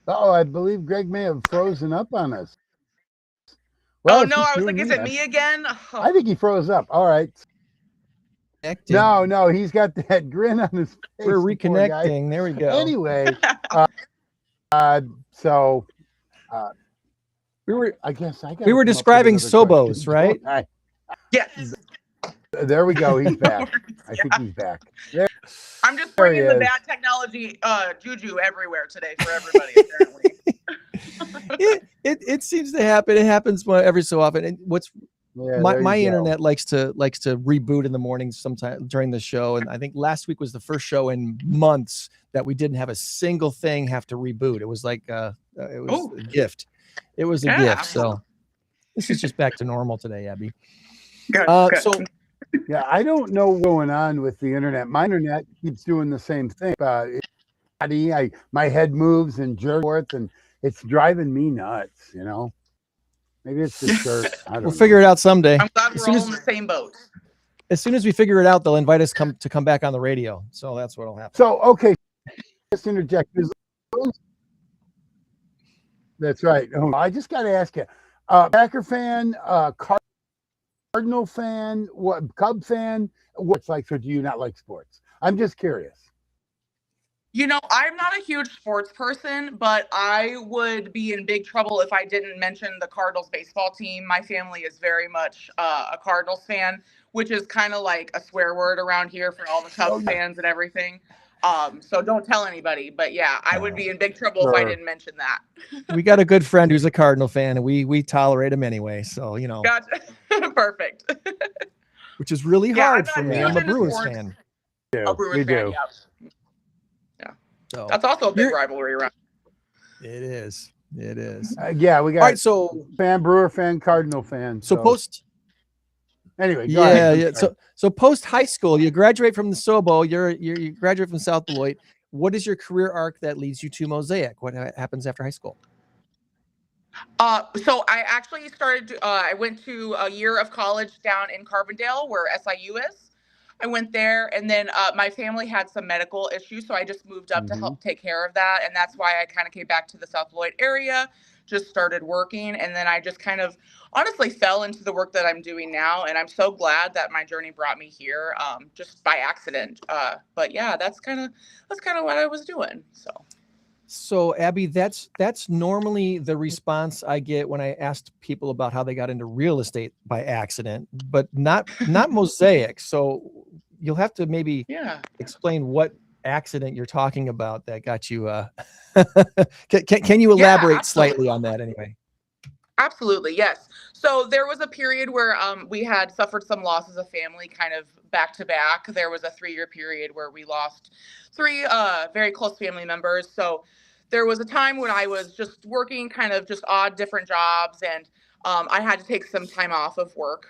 Oh, I believe Greg may have frozen up on us. Well, oh no, I was like, is it me again? Oh. I think he froze up. All right. No, he's got that grin on his face. We're reconnecting. There we go. Anyway, we were describing Sobos, right? Yes. There we go. He's back. I think he's back. I'm just bringing the bad technology juju everywhere today for everybody, apparently. It seems to happen. It happens every so often. And my internet likes to reboot in the mornings sometime during the show. And I think last week was the first show in months that we didn't have a single thing have to reboot. It was like it was a gift. It was a gift. So this is just back to normal today, Abbi. Good. So yeah, I don't know what's going on with the internet. My internet keeps doing the same thing. My head moves and jerks forth, and it's driving me nuts. You know, maybe it's the shirt. We'll figure it out someday. I'm glad we're all in the same boat. As soon as we figure it out, they'll invite us to come back on the radio. So that's what'll happen. So okay, just interject. That's right. Oh, I just got to ask you, Packer fan, Cardinal fan, what Cub fan? What's like? So do you not like sports? I'm just curious. You know, I'm not a huge sports person, but I would be in big trouble if I didn't mention the Cardinals baseball team. My family is very much a Cardinals fan, which is kind of like a swear word around here for all the Cubs fans and everything. So don't tell anybody, but yeah, I would be in big trouble if I didn't mention that. We got a good friend who's a Cardinal fan, and we tolerate him anyway. So, you know. Gotcha. Perfect. Which is really hard for me. I'm a Brewers fan. A Brewers fan, yeah. So that's also a big rivalry around. It is. Yeah, we got all right, so Brewer fan, Cardinal fan. So post. Anyway, go ahead. Yeah. So post high school, you graduate from the Sobo. You graduate from South Beloit. What is your career arc that leads you to Mosaic? What happens after high school? So I actually started. I went to a year of college down in Carbondale, where SIU is. I went there, and then my family had some medical issues, so I just moved up to help take care of that, and that's why I kind of came back to the South Beloit area. just started working. And then I just kind of honestly fell into the work that I'm doing now. And I'm so glad that my journey brought me here, just by accident. But yeah, that's kind of what I was doing. So Abbi, that's normally the response I get when I asked people about how they got into real estate by accident, but not Mosaic. So you'll have to maybe explain what accident you're talking about that got you. Can you elaborate slightly on that anyway? Absolutely, yes. So there was a period where we had suffered some loss as a family, kind of back to back. There was a 3-year period where we lost 3 very close family members. So there was a time when I was just working kind of just odd different jobs, and I had to take some time off of work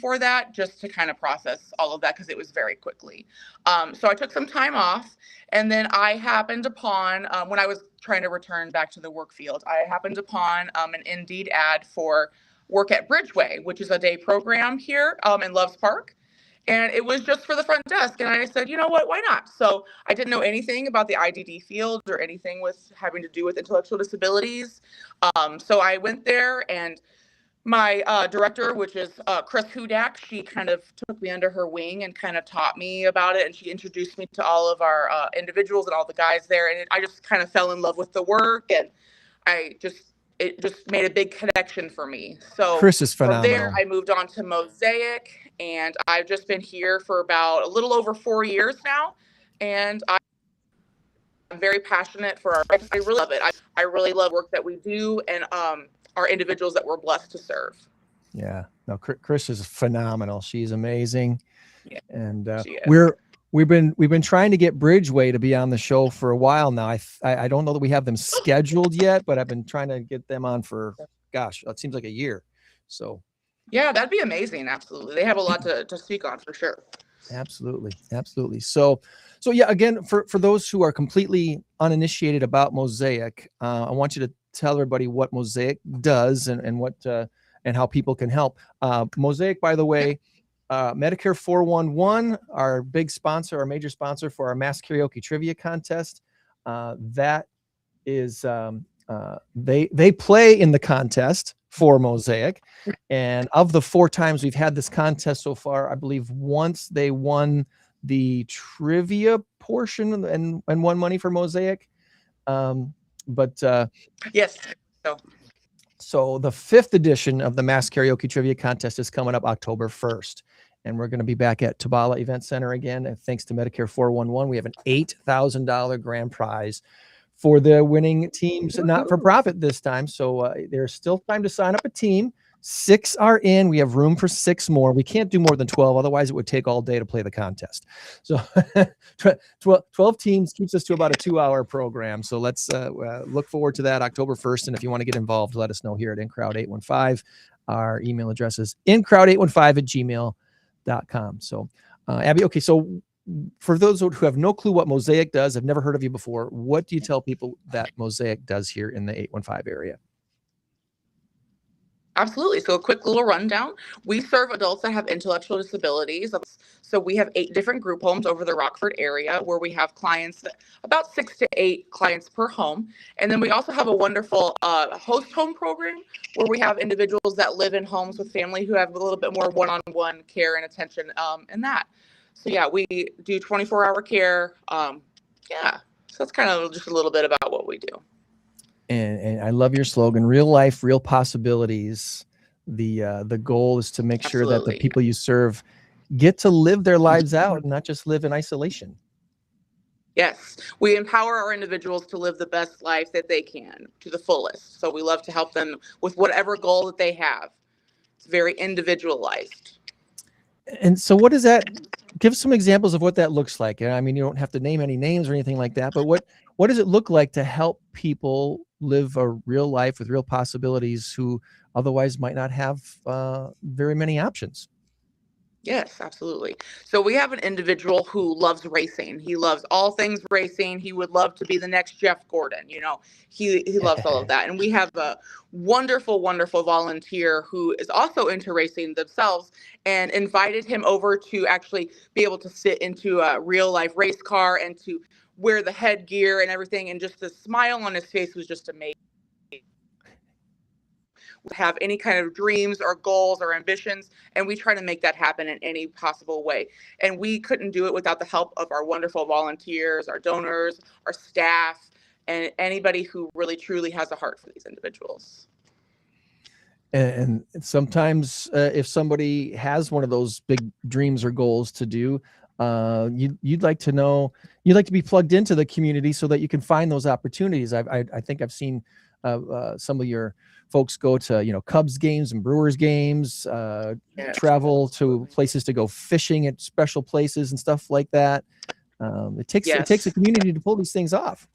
for that, just to kind of process all of that, because it was very quickly. So I took some time off, and then I happened upon, when I was trying to return back to the work field, I happened upon an Indeed ad for work at Bridgeway, which is a day program here in Loves Park. And it was just for the front desk. And I said, you know what, why not? So I didn't know anything about the IDD field or anything with having to do with intellectual disabilities. So I went there, and my director, which is Chris Hudak, she kind of took me under her wing and kind of taught me about it. And she introduced me to all of our individuals and all the guys there. And I just kind of fell in love with the work. And it just made a big connection for me. So Chris is phenomenal. From there, I moved on to Mosaic, and I've just been here for about a little over 4 years now. And I'm very passionate for I really love it. I really love work that we do, and our individuals that we're blessed to serve. Yeah, no, Chris is phenomenal. She's amazing. Yeah, and we've been trying to get Bridgeway to be on the show for a while now. I don't know that we have them scheduled yet, but I've been trying to get them on for, gosh, it seems like a year. So yeah, that'd be amazing. Absolutely. They have a lot to speak on for sure. Absolutely. So yeah, again, for those who are completely uninitiated about Mosaic, I want you to tell everybody what Mosaic does and what and how people can help. Mosaic, by the way, Medicare 411, our big sponsor, our major sponsor for our Mass Karaoke Trivia Contest. That is, they play in the contest for Mosaic. And of the 4 times we've had this contest so far, I believe once they won the trivia portion and won money for Mosaic. Yes. So the 5th edition of the Mass Karaoke Trivia Contest is coming up October 1st. And we're going to be back at Tabala Event Center again. And thanks to Medicare 411, we have an $8,000 grand prize for the winning teams, not for profit this time. So there's still time to sign up a team. 6 are in. We have room for 6 more. We can't do more than 12. Otherwise, it would take all day to play the contest. So 12 teams keeps us to about a 2-hour program. So let's look forward to that October 1st. And if you want to get involved, let us know here at INCROWD815. Our email address is INCROWD815@gmail.com. So Abbi, okay, so for those who have no clue what Mosaic does, I've never heard of you before, what do you tell people that Mosaic does here in the 815 area? Absolutely. So a quick little rundown. We serve adults that have intellectual disabilities. So we have 8 different group homes over the Rockford area where we have clients, about 6 to 8 clients per home. And then we also have a wonderful host home program where we have individuals that live in homes with family who have a little bit more one-on-one care and attention in that. So yeah, we do 24-hour care. So that's kind of just a little bit about what we do. And I love your slogan, real life, real possibilities. The goal is to make sure that the people you serve get to live their lives out and not just live in isolation. Yes, we empower our individuals to live the best life that they can to the fullest. So we love to help them with whatever goal that they have. It's very individualized. And so what does that, give some examples of what that looks like. I mean, you don't have to name any names or anything like that, but what does it look like to help people live a real life with real possibilities who otherwise might not have very many options? Yes, absolutely. So we have an individual who loves racing. He loves all things racing. He would love to be the next Jeff Gordon. You know, he loves all of that. And we have a wonderful, wonderful volunteer who is also into racing themselves and invited him over to actually be able to sit into a real life race car and to wear the headgear and everything. And just the smile on his face was just amazing. have any kind of dreams or goals or ambitions, and we try to make that happen in any possible way. And we couldn't do it without the help of our wonderful volunteers, our donors, our staff, and anybody who really truly has a heart for these individuals. And sometimes if somebody has one of those big dreams or goals to do, you'd like to be plugged into the community so that you can find those opportunities. I think I've seen some of your folks go to, Cubs games and Brewers games, travel to places to go fishing at special places and stuff like that. It takes a community to pull these things off.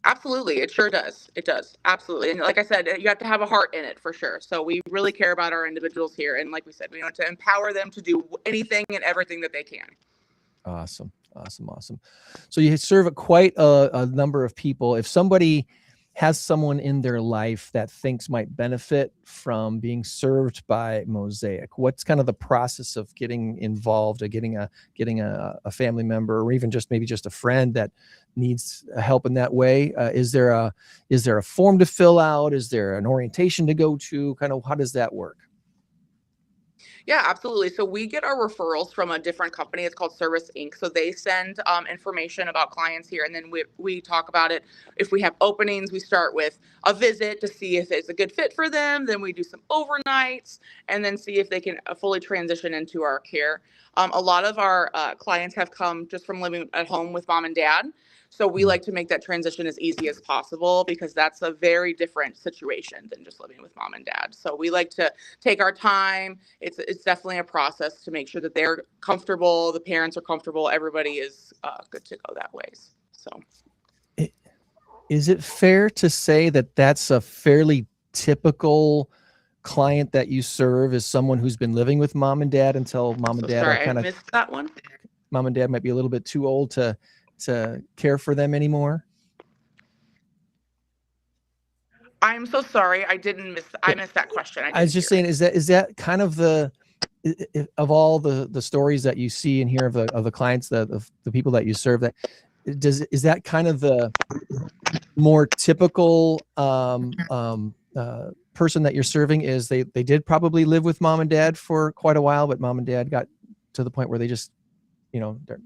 Absolutely. It sure does. It does. Absolutely. And like I said, you have to have a heart in it for sure. So we really care about our individuals here. And like we said, we want to empower them to do anything and everything that they can. Awesome. So you serve quite a number of people. If somebody has someone in their life that thinks might benefit from being served by Mosaic, what's kind of the process of getting involved or getting a family member, or even maybe just a friend that needs help in that way? Is there a form to fill out? Is there an orientation to go to? Kind of how does that work? Yeah, absolutely. So we get our referrals from a different company. It's called Service Inc. So they send information about clients here, and then we talk about it. If we have openings, we start with a visit to see if it's a good fit for them. Then we do some overnights, and then see if they can fully transition into our care. A lot of our clients have come just from living at home with mom and dad. So we like to make that transition as easy as possible, because that's a very different situation than just living with mom and dad. So we like to take our time. It's definitely a process to make sure that they're comfortable, the parents are comfortable, everybody is good to go that way. So, is it fair to say that that's a fairly typical client that you serve, is someone who's been living with mom and dad until mom and dad are kind of, missed that one. Mom and dad might be a little bit too old to care for them anymore? I'm so sorry. I missed that question. I was just saying, is that kind of of all the stories that you see and hear of the clients, of the people that you serve, is that kind of the more typical person that you're serving? Is they did probably live with mom and dad for quite a while, but mom and dad got to the point where they just, they're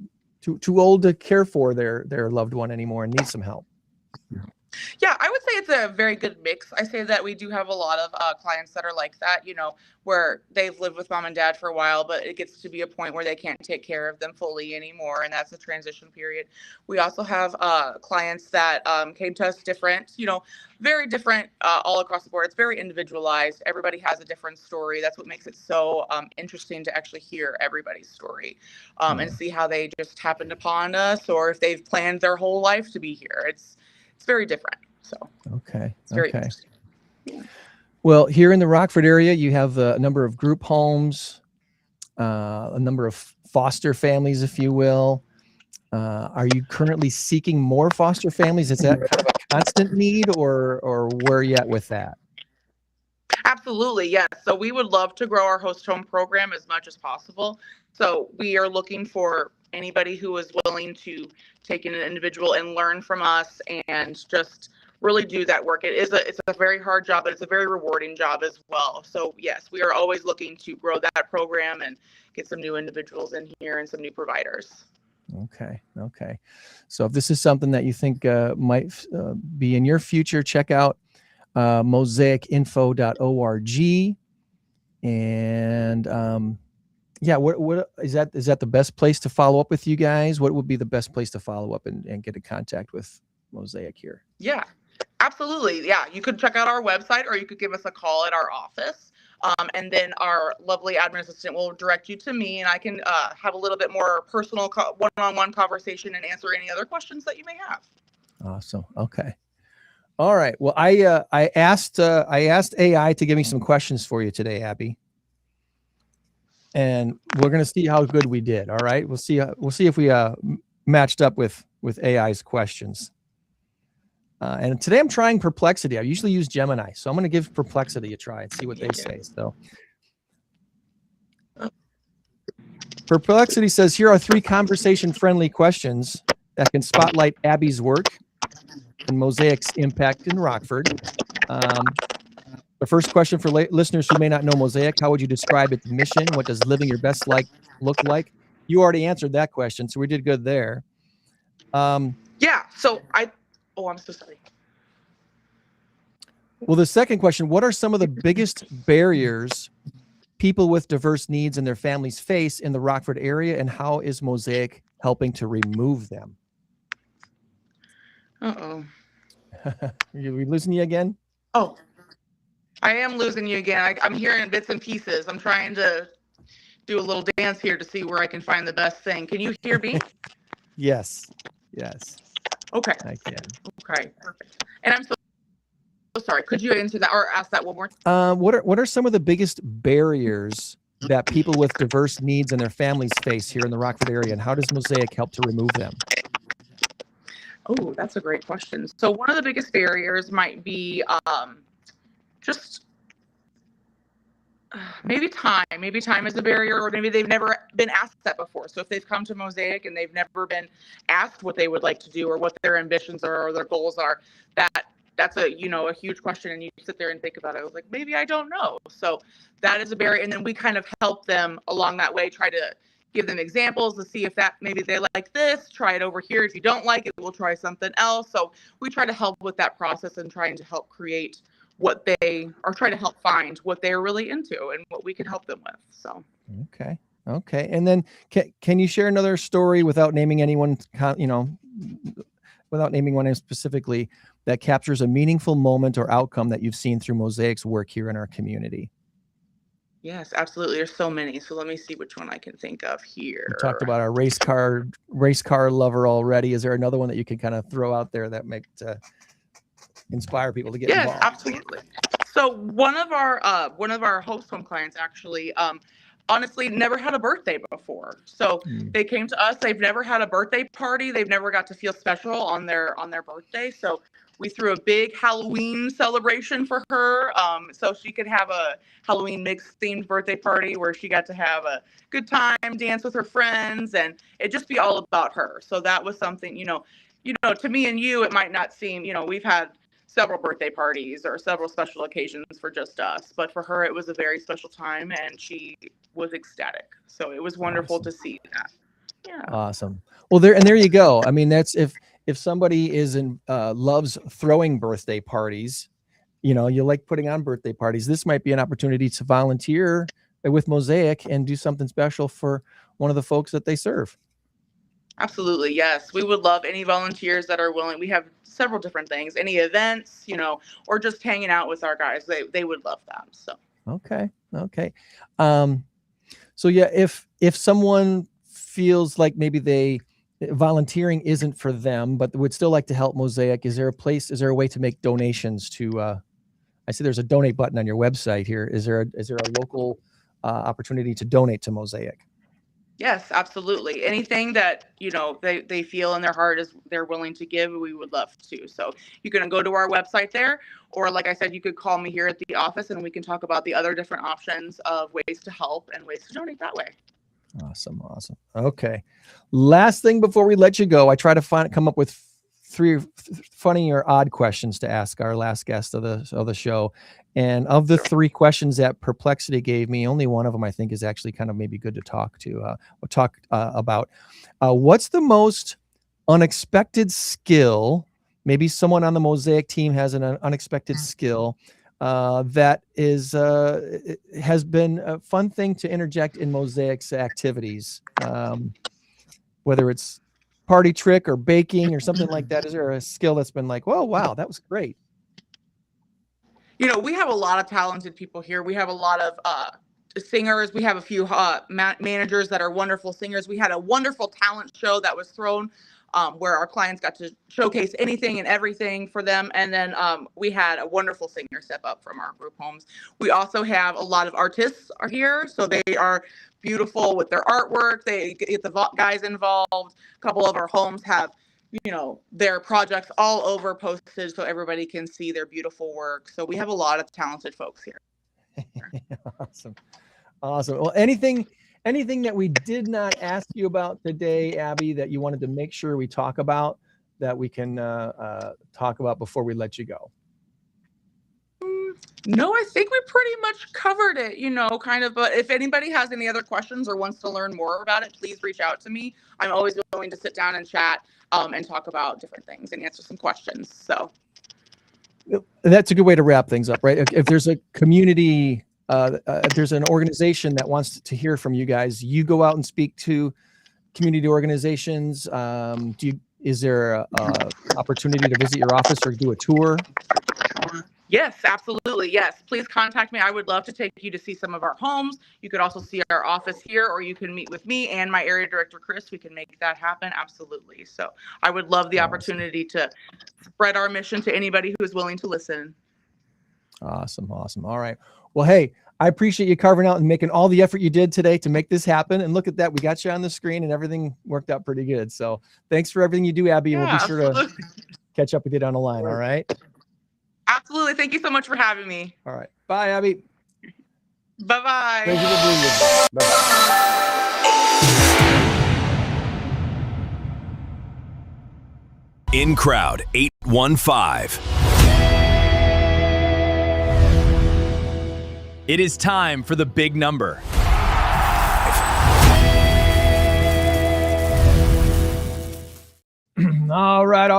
too old to care for their loved one anymore and need some help? Yeah, I would say it's a very good mix. I say that we do have a lot of clients that are like that, where they've lived with mom and dad for a while, but it gets to be a point where they can't take care of them fully anymore, and that's a transition period. We also have clients that came to us different, very different all across the board. It's very individualized. Everybody has a different story. That's what makes it so interesting to actually hear everybody's story and see how they just happened upon us, or if they've planned their whole life to be here. It's very different. So it's very interesting. Yeah. Well, here in the Rockford area, you have a number of group homes, a number of foster families, if you will. Are you currently seeking more foster families? Is that kind of a constant need, or where are you at with that? Absolutely, yes. So we would love to grow our host home program as much as possible. So we are looking for anybody who is willing to take in an individual and learn from us and just really do that work. It's a very hard job, but it's a very rewarding job as well. So yes, we are always looking to grow that program and get some new individuals in here and some new providers. Okay. So if this is something that you think might be in your future, check out mosaicinfo.org. And what is that the best place to follow up with you guys? What would be the best place to follow up and get in contact with Mosaic here? Yeah, absolutely. Yeah, you could check out our website, or you could give us a call at our office. And then our lovely admin assistant will direct you to me, and I can have a little bit more personal one-on-one conversation and answer any other questions that you may have. Awesome. Okay. All right. Well, I asked AI to give me some questions for you today, Abbi. And we're going to see how good we did. All right. We'll see if we matched up with AI's questions. And today I'm trying Perplexity. I usually use Gemini, so I'm going to give Perplexity a try and see what they say. So Perplexity says, here are 3 conversation-friendly questions that can spotlight Abbi's work and Mosaic's impact in Rockford. The first question for listeners who may not know Mosaic: how would you describe its mission? What does living your best life look like? You already answered that question, so we did good there. Yeah. So I'm so sorry. Well, the second question: what are some of the biggest barriers people with diverse needs and their families face in the Rockford area, and how is Mosaic helping to remove them? Uh-oh. Are we losing you again? Oh, I am losing you again. I'm hearing bits and pieces. I'm trying to do a little dance here to see where I can find the best thing. Can you hear me? Yes. Okay. I can. Okay. Perfect. And I'm so sorry. Could you answer that or ask that one more time? What are some of the biggest barriers that people with diverse needs and their families face here in the Rockford area, and how does Mosaic help to remove them? Oh, that's a great question. So one of the biggest barriers might be just maybe time. Maybe time is a barrier, or maybe they've never been asked that before. So if they've come to Mosaic and they've never been asked what they would like to do or what their ambitions are or their goals are, that's a huge question, and you sit there and think about it. I was like, maybe I don't know. So that is a barrier, and then we kind of help them along that way, try to give them examples to see if that maybe they like this, try it over here. If you don't like it, we'll try something else. So we try to help with that process and trying to help create what they are, trying to help find what they're really into and what we can help them with. So okay. And then can you share another story without naming anyone, without naming one specifically, that captures a meaningful moment or outcome that you've seen through Mosaic's work here in our community? Yes, absolutely. There's so many. So let me see which one I can think of here. We talked about our race car lover already. Is there another one that you can kind of throw out there that might inspire people to get involved? Yes, absolutely. So one of our host home clients actually honestly never had a birthday before. So they came to us. They've never had a birthday party. They've never got to feel special on their birthday. So we threw a big Halloween celebration for her, so she could have a Halloween mixed themed birthday party where she got to have a good time, dance with her friends, and it just be all about her. So that was something, to me and you, it might not seem, we've had several birthday parties or several special occasions for just us, but for her, it was a very special time, and she was ecstatic. So it was wonderful to see that. Yeah. Awesome. Well, there you go. I mean, that's if somebody loves throwing birthday parties, you like putting on birthday parties, this might be an opportunity to volunteer with Mosaic and do something special for one of the folks that they serve. Absolutely. Yes. We would love any volunteers that are willing. We have several different things, any events, or just hanging out with our guys. They would love that. So. Okay. So yeah, if someone feels like maybe volunteering isn't for them, but would still like to help Mosaic, is there a way to make donations to, I see there's a donate button on your website here. Is there a local opportunity to donate to Mosaic? Yes, absolutely. Anything that, they feel in their heart is they're willing to give, we would love to. So you can go to our website there, or like I said, you could call me here at the office and we can talk about the other different options of ways to help and ways to donate that way. Awesome. Okay. Last thing before we let you go, I try to come up with 3 funny or odd questions to ask our last guest of the show. And of the 3 questions that Perplexity gave me, only one of them I think is actually kind of maybe good to talk about. What's the most unexpected skill? Maybe someone on the Mosaic team has an unexpected skill that has been a fun thing to interject in Mosaic's activities, whether it's party trick or baking or something like that. Is there a skill that's been like, oh, wow, that was great? We have a lot of talented people here. We have a lot of singers. We have a few managers that are wonderful singers. We had a wonderful talent show that was thrown where our clients got to showcase anything and everything for them. And then we had a wonderful singer step up from our group homes. We also have a lot of artists are here. So they are beautiful with their artwork. They get the guys involved. A couple of our homes have, their projects all over posted so everybody can see their beautiful work. So we have a lot of talented folks here. Awesome. Well, anything that we did not ask you about today, Abbi, that you wanted to make sure we talk about, that we can talk about before we let you go? No, I think we pretty much covered it, kind of. But if anybody has any other questions or wants to learn more about it, please reach out to me. I'm always willing to sit down and chat and talk about different things and answer some questions. So that's a good way to wrap things up, right? If there's a community, if there's an organization that wants to hear from you guys, you go out and speak to community organizations. Is there a opportunity to visit your office or do a tour? yes, absolutely. Yes. Please contact me. I would love to take you to see some of our homes. You could also see our office here, or you can meet with me and my area director, Chris. We can make that happen. Absolutely. So I would love the opportunity to spread our mission to anybody who is willing to listen. Awesome. All right. Well, hey, I appreciate you carving out and making all the effort you did today to make this happen. And look at that. We got you on the screen and everything worked out pretty good. So thanks for everything you do, Abbi. And we'll be sure to catch up with you down the line. All right. Absolutely. Thank you so much for having me. All right. Bye, Abbi. Bye-bye. Thank you for being with us. Bye-bye. INCROWD815. It is time for the big number. All right.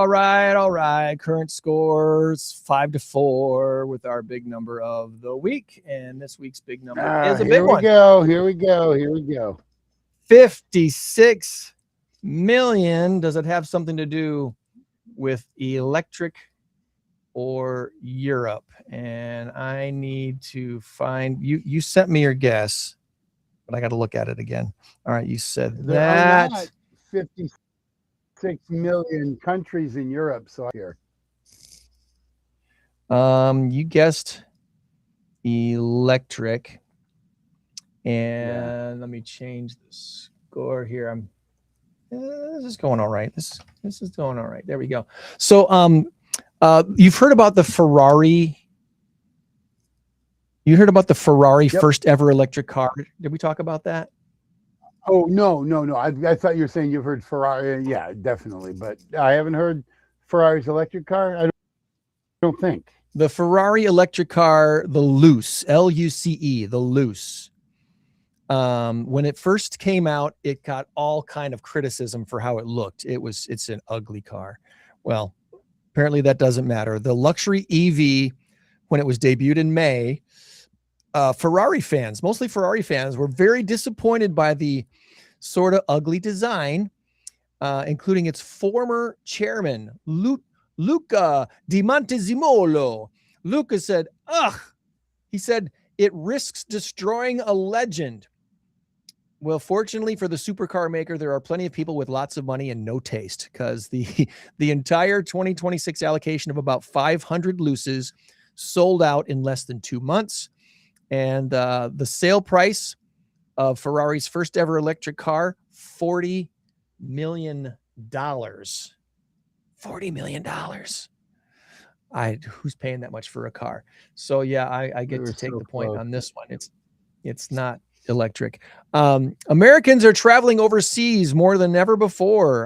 Current scores 5-4 with our big number of the week. And this week's big number is a big one. Here we go. 56 million. Does it have something to do with electric or Europe? And I need to find you sent me your guess, but I got to look at it again. All right. You said There that are not 56 million countries in Europe. So here. You guessed electric, and let me change the score here. This is going all right. This is going all right. There we go. So, you've heard about the Ferrari. You heard about the Ferrari first ever electric car. Did we talk about that? Oh, no. I thought you were saying you've heard Ferrari. Yeah, definitely. But I haven't heard Ferrari's electric car. I don't think. The Ferrari electric car, the Luce, L-U-C-E, the Luce. When it first came out, it got all kind of criticism for how it looked. It's an ugly car. Well, apparently that doesn't matter. The luxury EV, when it was debuted in May, Ferrari fans, mostly Ferrari fans, were very disappointed by the sort of ugly design, including its former chairman, Luca Di Montezemolo. Luca said, he said, it risks destroying a legend. Well, fortunately for the supercar maker, there are plenty of people with lots of money and no taste, because the entire 2026 allocation of about 500 Luces sold out in less than 2 months. And the sale price of Ferrari's first ever electric car, $40 million. $40 million. Who's paying that much for a car? So yeah, I get to take the point on this one. It's not electric. Americans are traveling overseas more than ever before.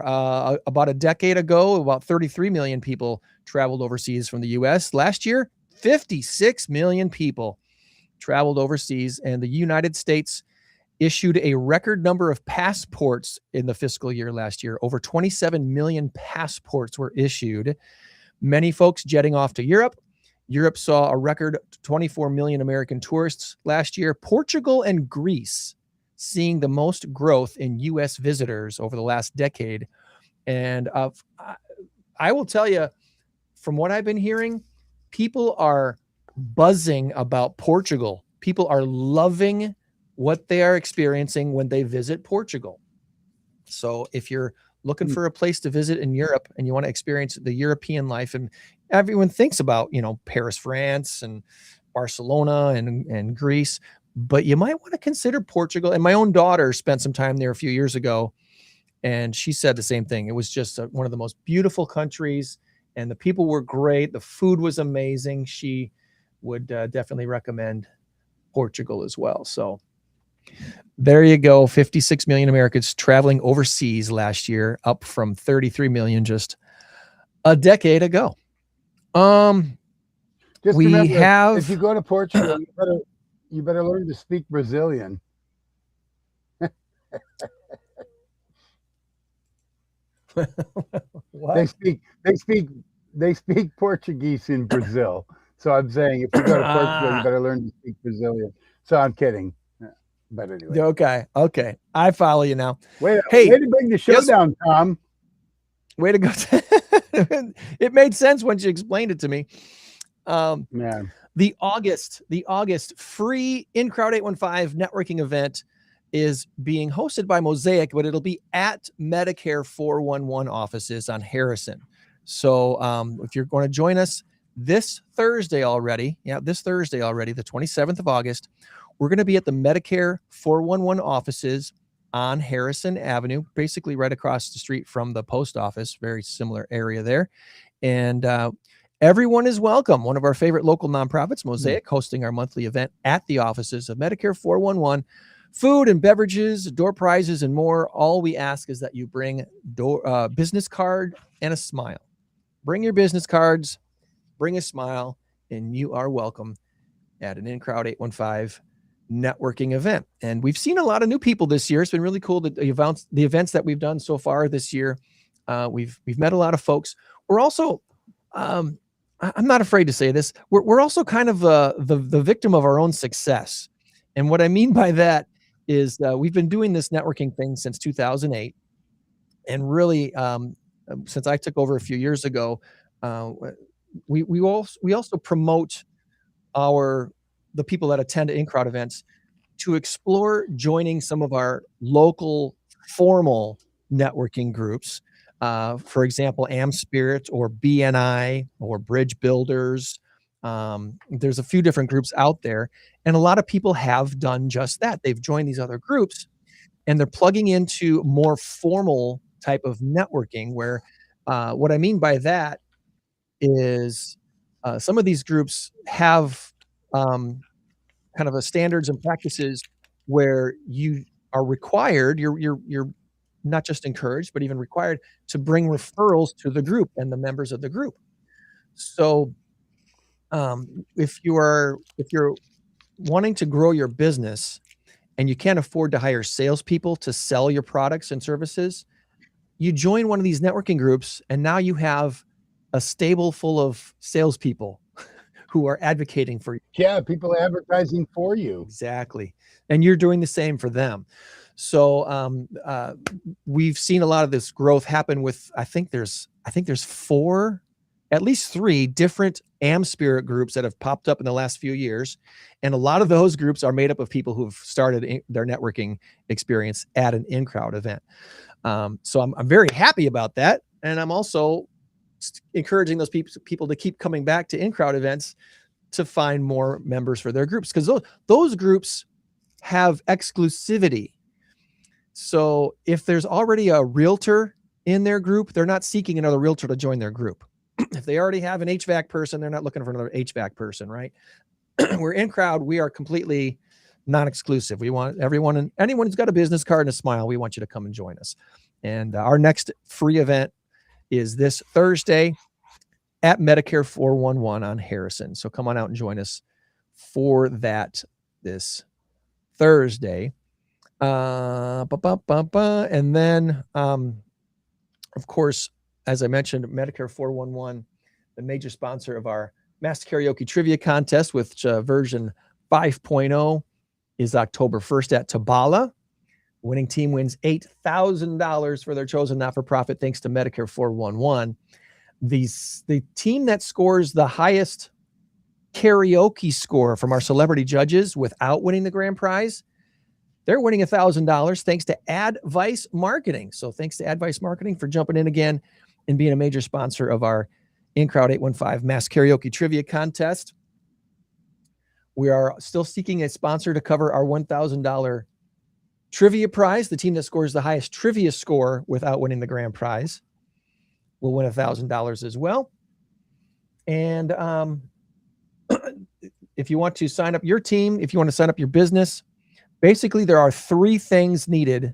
About a decade ago, about 33 million people traveled overseas from the U.S. Last year, 56 million people traveled overseas, and the United States issued a record number of passports in the fiscal year last year. Over 27 million passports were issued. Many folks jetting off to Europe. Europe saw a record 24 million American tourists last year. Portugal and Greece seeing the most growth in U.S. visitors over the last decade. And I will tell you, from what I've been hearing, people are buzzing about Portugal. People are loving what they are experiencing when they visit Portugal. So if you're looking for a place to visit in Europe and you want to experience the European life, and everyone thinks about, Paris, France, and Barcelona and Greece, but you might want to consider Portugal. And my own daughter spent some time there a few years ago, and she said the same thing. It was just one of the most beautiful countries, and the people were great. The food was amazing. She would definitely recommend Portugal as well. So there you go. 56 million Americans traveling overseas last year, up from 33 million just a decade ago. Just We remember, have- if you go to Portugal, you better learn to speak Brazilian. What? They speak Portuguese in Brazil. So I'm saying, if you go to Portugal, you better learn to speak Brazilian. So I'm kidding. But anyway. Okay. I follow you now. Way Hey, to bring the show down, Tom. Way to go. It made sense once you explained it to me. Yeah. The August free INCROWD815 networking event is being hosted by Mosaic, but it'll be at Medicare 411 offices on Harrison. So if you're going to join us this Thursday already, the 27th of August, we're going to be at the Medicare 411 offices on Harrison Avenue, basically right across the street from the post office, very similar area there. And everyone is welcome. One of our favorite local nonprofits, Mosaic, hosting our monthly event at the offices of Medicare 411. Food and beverages, door prizes, and more. All we ask is that you bring business card and a smile. Bring your business cards, bring a smile, and you are welcome at an INCROWD815 networking event. And we've seen a lot of new people this year. It's been really cool, the events that we've done so far this year. We've met a lot of folks. We're also, I'm not afraid to say this, we're also kind of the victim of our own success. And what I mean by that is we've been doing this networking thing since 2008. And really, since I took over a few years ago, we also promote the people that attend INCROWD events to explore joining some of our local formal networking groups. For example, Am Spirit or BNI or Bridge Builders. There's a few different groups out there, and a lot of people have done just that. They've joined these other groups, and they're plugging into more formal type of networking where what I mean by that is some of these groups have kind of a standards and practices where you are required, you're not just encouraged, but even required to bring referrals to the group and the members of the group. So if you're wanting to grow your business and you can't afford to hire salespeople to sell your products and services, you join one of these networking groups, and now you have a stable full of salespeople who are advocating for you. Yeah, people advertising for you. Exactly. And you're doing the same for them. So we've seen a lot of this growth happen with, I think there's at least 3 different Am Spirit groups that have popped up in the last few years. And a lot of those groups are made up of people who've started their networking experience at an INCROWD event. So I'm very happy about that. And I'm also encouraging those people to keep coming back to INCROWD events to find more members for their groups, because those groups have exclusivity. So if there's already a realtor in their group, they're not seeking another realtor to join their group. If they already have an HVAC person, they're not looking for another HVAC person, right? We're INCROWD, we are completely non-exclusive. We want everyone, and anyone who's got a business card and a smile, we want you to come and join us. And our next free event is this Thursday at Medicare 411 on Harrison. So come on out and join us for that this Thursday. And then, of course, as I mentioned, Medicare 411, the major sponsor of our Master Karaoke Trivia Contest, which version 5.0 is October 1st at Tabala. Winning team wins $8,000 for their chosen not-for-profit thanks to Medicare 411. The team that scores the highest karaoke score from our celebrity judges without winning the grand prize, they're winning $1,000 thanks to Advice Marketing. So thanks to Advice Marketing for jumping in again and being a major sponsor of our INCROWD815 Mass Karaoke Trivia Contest. We are still seeking a sponsor to cover our $1,000 trivia prize. The team that scores the highest trivia score without winning the grand prize will win $1,000 as well. And if you want to sign up your team, if you want to sign up your business, basically there are 3 things needed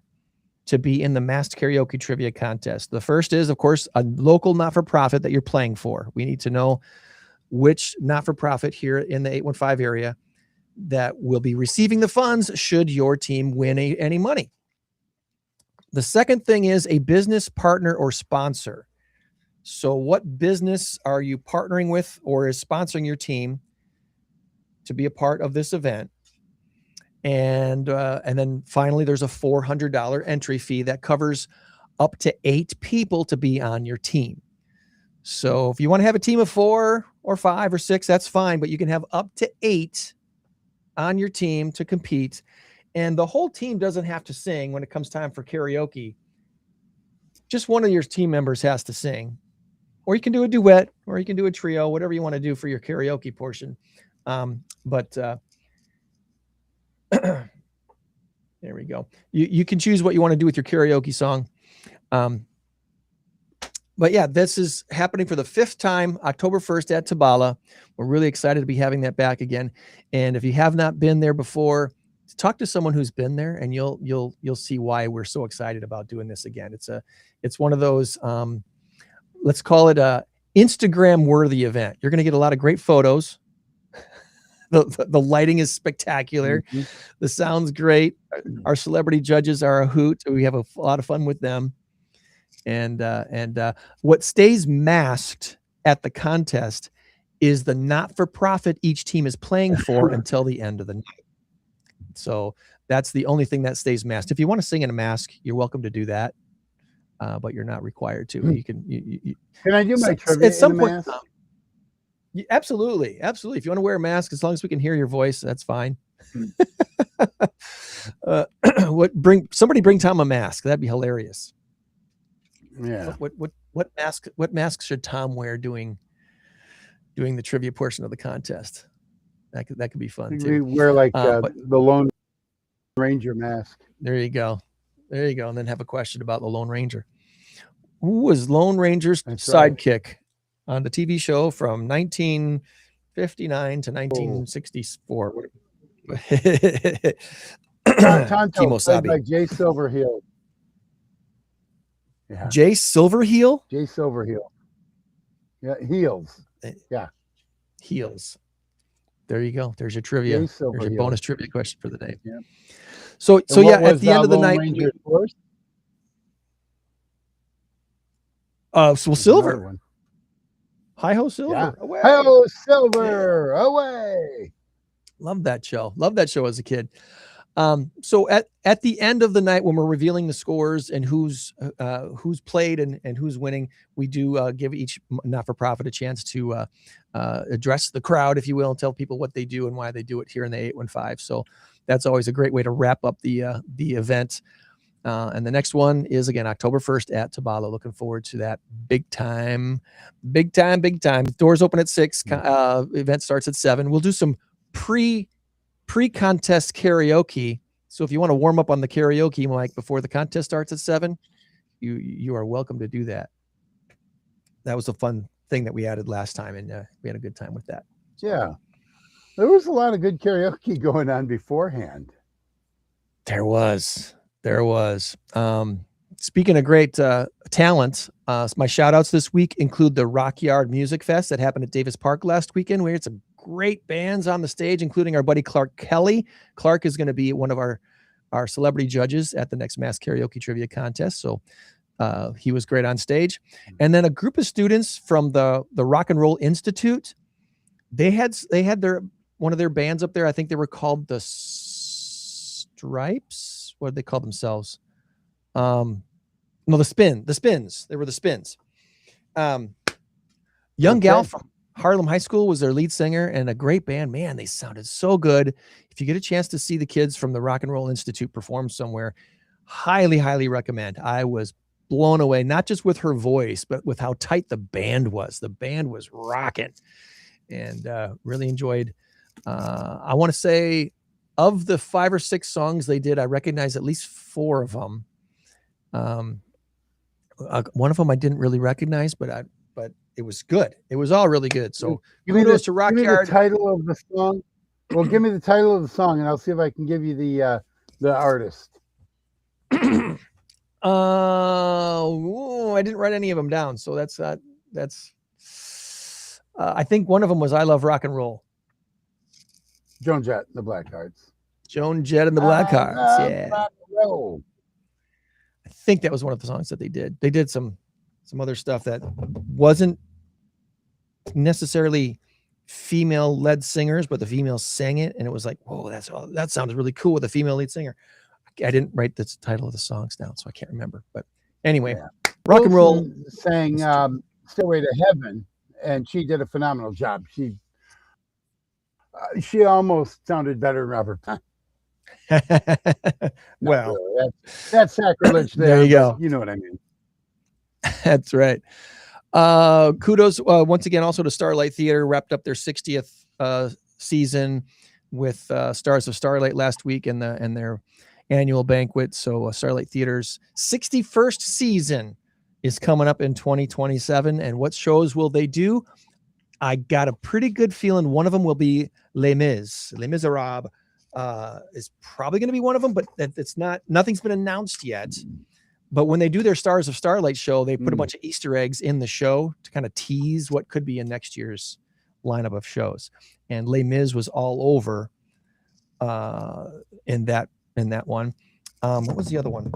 to be in the Masked Karaoke Trivia Contest. The first is, of course, a local not-for-profit that you're playing for. We need to know which not-for-profit here in the 815 area that will be receiving the funds should your team win any money. The second thing is a business partner or sponsor. So what business are you partnering with or is sponsoring your team to be a part of this event? And then finally, there's a $400 entry fee that covers up to 8 people to be on your team. So if you want to have a team of 4 or 5 or 6, that's fine, but you can have up to 8 on your team to compete. And the whole team doesn't have to sing when it comes time for karaoke. Just one of your team members has to sing. Or you can do a duet, or you can do a trio, whatever you want to do for your karaoke portion. There we go. You can choose what you want to do with your karaoke song. But yeah, this is happening for the 5th time, October 1st at Tabala. We're really excited to be having that back again. And if you have not been there before, talk to someone who's been there, and you'll see why we're so excited about doing this again. It's one of those, let's call it a Instagram worthy event. You're going to get a lot of great photos. The lighting is spectacular. Mm-hmm. The sound's great. Our celebrity judges are a hoot. So we have a lot of fun with them. And what stays masked at the contest is the not-for-profit each team is playing for until the end of the night. So that's the only thing that stays masked. If you want to sing in a mask, you're welcome to do that, but you're not required to. You can. Can I do my trivia in a mask? Absolutely. If you want to wear a mask, as long as we can hear your voice, that's fine. Somebody bring Tom a mask. That'd be hilarious. Yeah. What mask should Tom wear doing the trivia portion of the contest? That could be fun too. We wear like the Lone Ranger mask. There you go. And then have a question about the Lone Ranger. Who was Lone Ranger's sidekick on the TV show from 1959 to 1964? Tonto, played by Jay Silverheel. Yeah. Jay Silverheel? Jay Silverheel. Yeah, Heels. Yeah. Heels. There you go. There's your trivia. There's your bonus trivia question for the day. Yeah. So yeah, at the end of the night, Silver. Hi-ho Silver. Yeah. Away. Hi-ho Silver. Away. Love that show. Love that show as a kid. So at the end of the night, when we're revealing the scores and who's played and who's winning, we do give each not-for-profit a chance to address the crowd, if you will, and tell people what they do and why they do it here in the 815. So that's always a great way to wrap up the event. And the next one is, again, October 1st at Tabala. Looking forward to that. Big time. Doors open at 6. Event starts at 7. We'll do some pre-contest karaoke. So if you want to warm up on the karaoke mic before the contest starts at 7, you are welcome to do that. That was a fun thing that we added last time, and we had a good time with that. Yeah. There was a lot of good karaoke going on beforehand. There was. Speaking of great talent, my shout outs this week include the Rockyard Music Fest that happened at Davis Park last weekend. We had some great bands on the stage, including our buddy Clark Kelly. Clark is going to be one of our celebrity judges at the next Mass Karaoke Trivia Contest. So he was great on stage. And then a group of students from the Rock and Roll Institute, they had one of their bands up there. I think they were called the Stripes. What did they call themselves? No, the Spins. They were the Spins. Young gal from Harlem High School was their lead singer, and a great band. Man, they sounded so good. If you get a chance to see the kids from the Rock and Roll Institute perform somewhere, highly recommend. I was blown away, not just with her voice, but with how tight the band was. The band was rocking, and really enjoyed. I want to say, of the 5 or 6 songs they did, I recognize at least 4 of them. One of them I didn't really recognize, but it was good. It was all really good. So kudos to Rockyard. Give me the title of the song. Well, give me the title of the song, and I'll see if I can give you the artist. I didn't write any of them down, so that's I think one of them was I Love Rock and Roll. Joan Jett, the Blackhearts. Joan Jett and the Blackhearts. Yeah. Rock and roll. I think that was one of the songs that they did. They did some other stuff that wasn't necessarily female-led singers, but the females sang it, and it was like, whoa, that sounds really cool with a female lead singer. I didn't write the title of the songs down, so I can't remember. But anyway, rock and roll sang "Stairway to Heaven," and she did a phenomenal job. She almost sounded better than Robert. Well, really. That's sacrilege. There you go. You know what I mean. That's right. Kudos once again also to Starlight Theater, wrapped up their 60th season with Stars of Starlight last week and their annual banquet. So Starlight Theater's 61st season is coming up in 2027. And what shows will they do? I got a pretty good feeling one of them will be Les Miserables. Is probably going to be one of them, but nothing's been announced yet. But when they do their Stars of Starlight show, they put a bunch of Easter eggs in the show to kind of tease what could be in next year's lineup of shows. And Les Mis was all over in that one. What was the other one?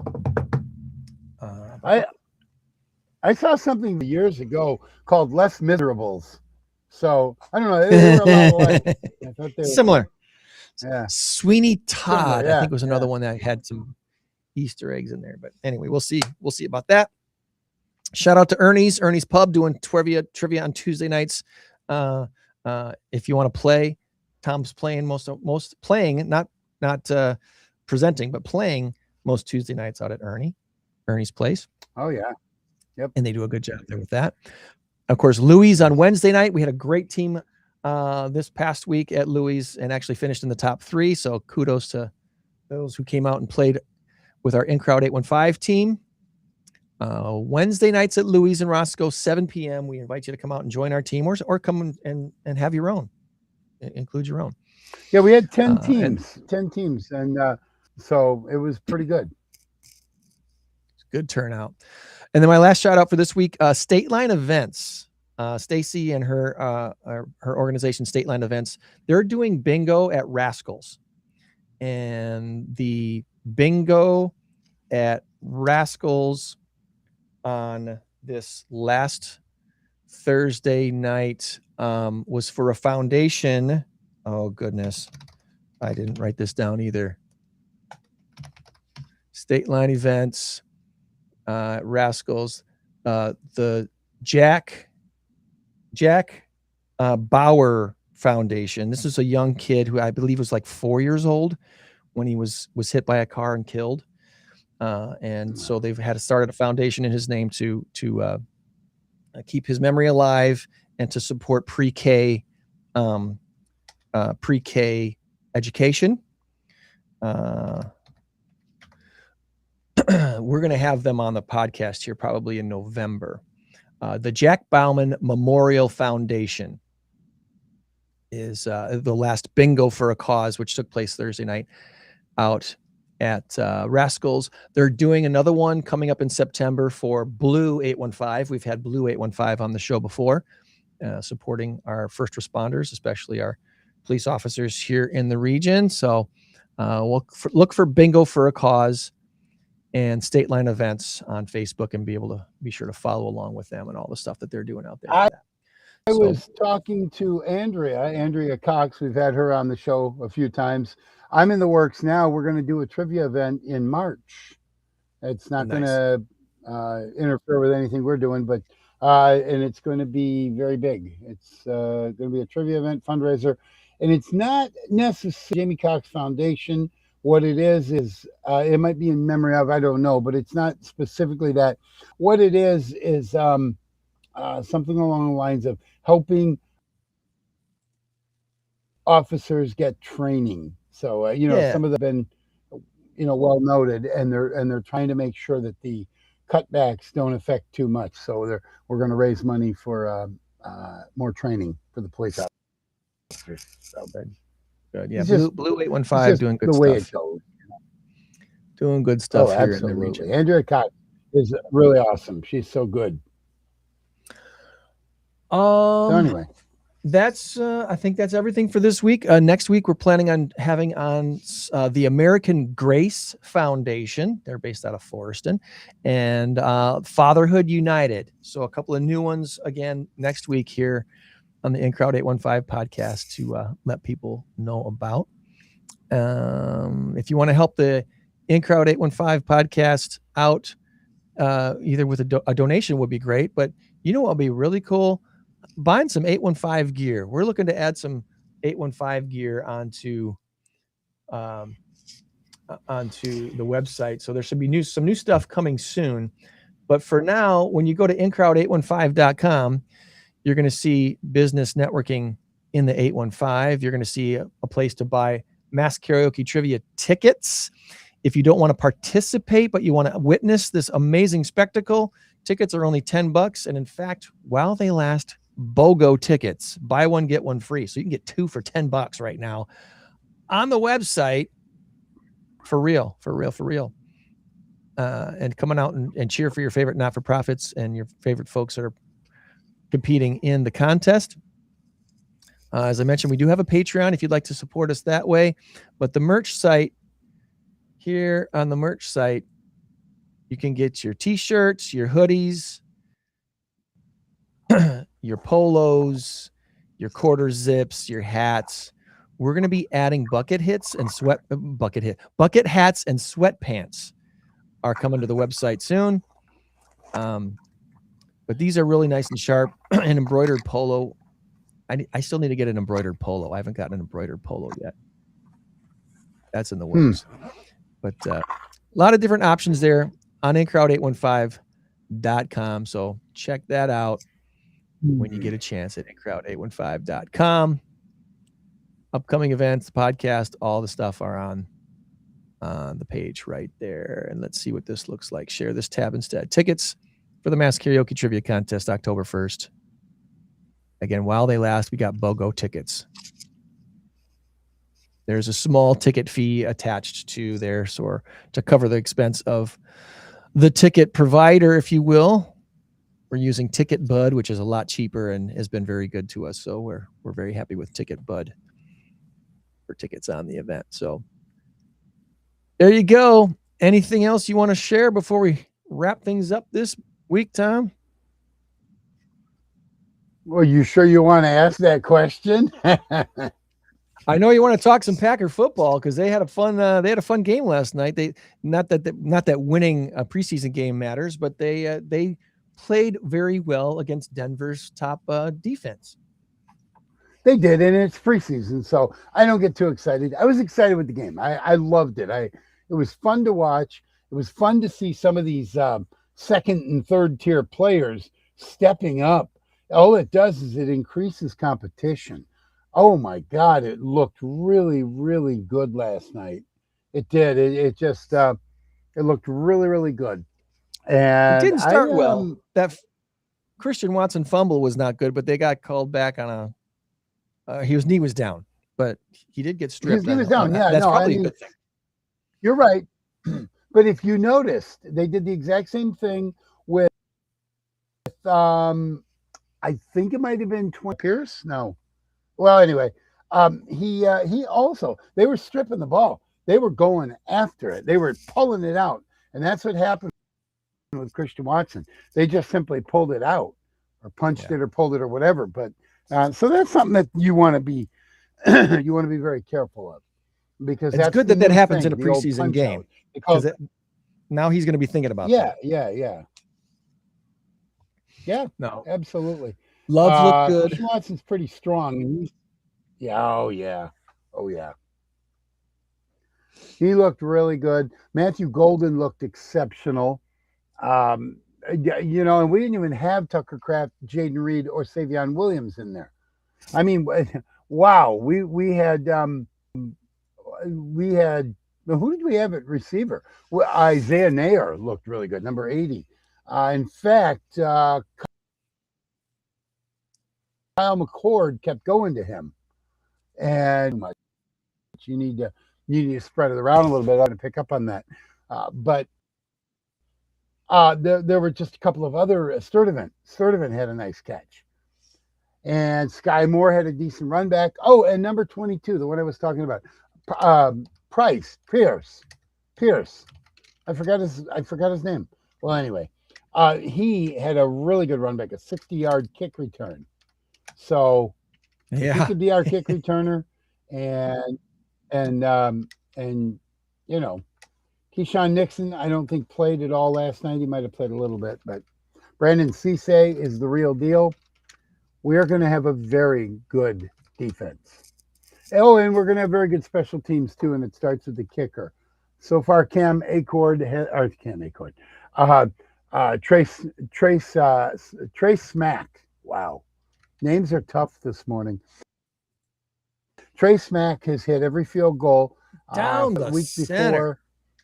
I saw something years ago called Les Miserables. So I don't know. They were a lot alike. I thought they were similar. Yeah. Sweeney Todd, Similar, yeah, I think was another one that had some Easter eggs in there. But anyway, we'll see about that. Shout out to Ernie's Pub doing trivia on Tuesday nights. If you want to play, Tom's playing most playing, not presenting, but playing most Tuesday nights out at Ernie's Place. Oh yeah. Yep. And they do a good job there with that. Of course, Louis on Wednesday night. We had a great team this past week at Louis and actually finished in the top 3. So kudos to those who came out and played with our INCROWD815 team. Wednesday nights at Louis and Roscoe, 7 p.m. We invite you to come out and join our team or come and have your own. Include your own. Yeah, we had 10 teams. 10 teams. And so it was pretty good. Good turnout. And then my last shout out for this week, State Line Events. Stacy and her organization, State Line Events, they're doing bingo at Rascals. And the bingo at Rascals on this last Thursday night was for a foundation. Oh, goodness. I didn't write this down either. State Line Events, Rascals, the Jack Bauer Foundation. This is a young kid who I believe was like 4 years old when he was hit by a car and killed. And so they've had started a foundation in his name to keep his memory alive and to support pre-K education. We're going to have them on the podcast here probably in November. The Jack Bauman Memorial Foundation is the last bingo for a cause, which took place Thursday night out at Rascals. They're doing another one coming up in September for Blue 815. We've had Blue 815 on the show before, supporting our first responders, especially our police officers here in the region. So we'll look for Bingo for a Cause and State Line Events on Facebook and be sure to follow along with them and all the stuff that they're doing out there. I was talking to Andrea Cox. We've had her on the show a few times. I'm in the works now. We're going to do a trivia event in March. It's not going to interfere with anything we're doing, but and it's going to be very big. It's going to be a trivia event fundraiser, and it's not necessarily Jamie Cox Foundation. What it is it might be in memory of, I don't know, but it's not specifically that. What it is something along the lines of helping officers get training. So some of them have been well noted, and they're trying to make sure that the cutbacks don't affect too much. So we're going to raise money for more training for the police officers. So good. Yeah, Blue 815 doing good the stuff. Way it goes. Doing good stuff here absolutely. in the region. Andrea Cox is really awesome. She's so good. So anyway, I think that's everything for this week. Next week, we're planning on having on the American Grace Foundation. They're based out of Forreston, and Fatherhood United. So a couple of new ones again next week here on the INCROWD815 podcast to let people know about. If you want to help the INCROWD815 podcast out, either with a donation would be great, but you know what would be really cool? Buying some 815 gear. We're looking to add some 815 gear onto the website. So there should be some new stuff coming soon. But for now, when you go to INCROWD815.com, you're going to see business networking in the 815. You're going to see a place to buy Mass Karaoke Trivia tickets. If you don't want to participate, but you want to witness this amazing spectacle, tickets are only $10. And in fact, while they last, BOGO tickets, buy one, get one free. So you can get two for $10 right now on the website. For real. And coming out and cheer for your favorite not-for-profits and your favorite folks that are competing in the contest. As I mentioned, we do have a Patreon if you'd like to support us that way. But the merch site, here on the merch site, you can get your t-shirts, your hoodies, your polos, your quarter zips, your hats. We're going to be adding bucket hats and sweatpants are coming to the website soon. But these are really nice and sharp. An embroidered polo. I still need to get an embroidered polo. I haven't gotten an embroidered polo yet. That's in the works. But a lot of different options there on INCROWD815.com. So check that out when you get a chance at INCROWD815.com. Upcoming events, the podcast, all the stuff are on the page right there. And let's see what this looks like. Share this tab instead. Tickets for the Mass Karaoke Trivia Contest, October 1st. Again, while they last, we got BOGO tickets. There's a small ticket fee attached to there, so to cover the expense of the ticket provider, if you will. We're using Ticket Bud, which is a lot cheaper and has been very good to us. So we're very happy with Ticket Bud for tickets on the event. So there you go. Anything else you want to share before we wrap things up this week, Tom? Well, you sure you want to ask that question? I know you want to talk some Packer football because they had a fun game last night. Not that winning a preseason game matters, but they played very well against Denver's top defense. They did, and it's preseason, so I don't get too excited. I was excited with the game. I loved it. It was fun to watch. It was fun to see some of these second and third tier players stepping up. All it does is it increases competition. Oh my God, it looked really, really good last night. It did. It just it looked really, really good. And it didn't start well. That Christian Watson fumble was not good, but they got called back on his knee was down, but he did get stripped. His knee was down. Yeah, that's probably a good thing. You're right. But if you noticed, they did the exact same thing with I think it might have been Pierce. No. Well, anyway, he also, they were stripping the ball. They were going after it. They were pulling it out. And that's what happened with Christian Watson. They just simply pulled it out or punched it or pulled it or whatever. But so that's something that you want to be very careful of, because it's good that happens in a preseason game, because now he's going to be thinking about that. Yeah, no, absolutely. Love looked good. Christian Watson's pretty strong. Oh yeah. He looked really good. Matthew Golden looked exceptional. And we didn't even have Tucker Kraft, Jaden Reed, or Savion Williams in there. I mean, wow. We had who did we have at receiver? Well, Isaiah Nair looked really good, number 80. In fact, Kyle McCord kept going to him, and you need to spread it around a little bit. I'm going to pick up on that, but there were just a couple of other Sturdivant had a nice catch, And Sky Moore had a decent run back. Oh, and number 22, the one I was talking about, Pierce. I forgot his name. Well, anyway, he had a really good run back, a 60-yard kick return. So if he could be our kick returner, and you know, Keyshawn Nixon, I don't think played at all last night. He might have played a little bit, but Brandon Cisse is the real deal. We are going to have a very good defense. Oh, and we're going to have very good special teams too, and it starts with the kicker. So far, Trace Smack. Wow, names are tough this morning. Trace Smack has hit every field goal down the week center. Before,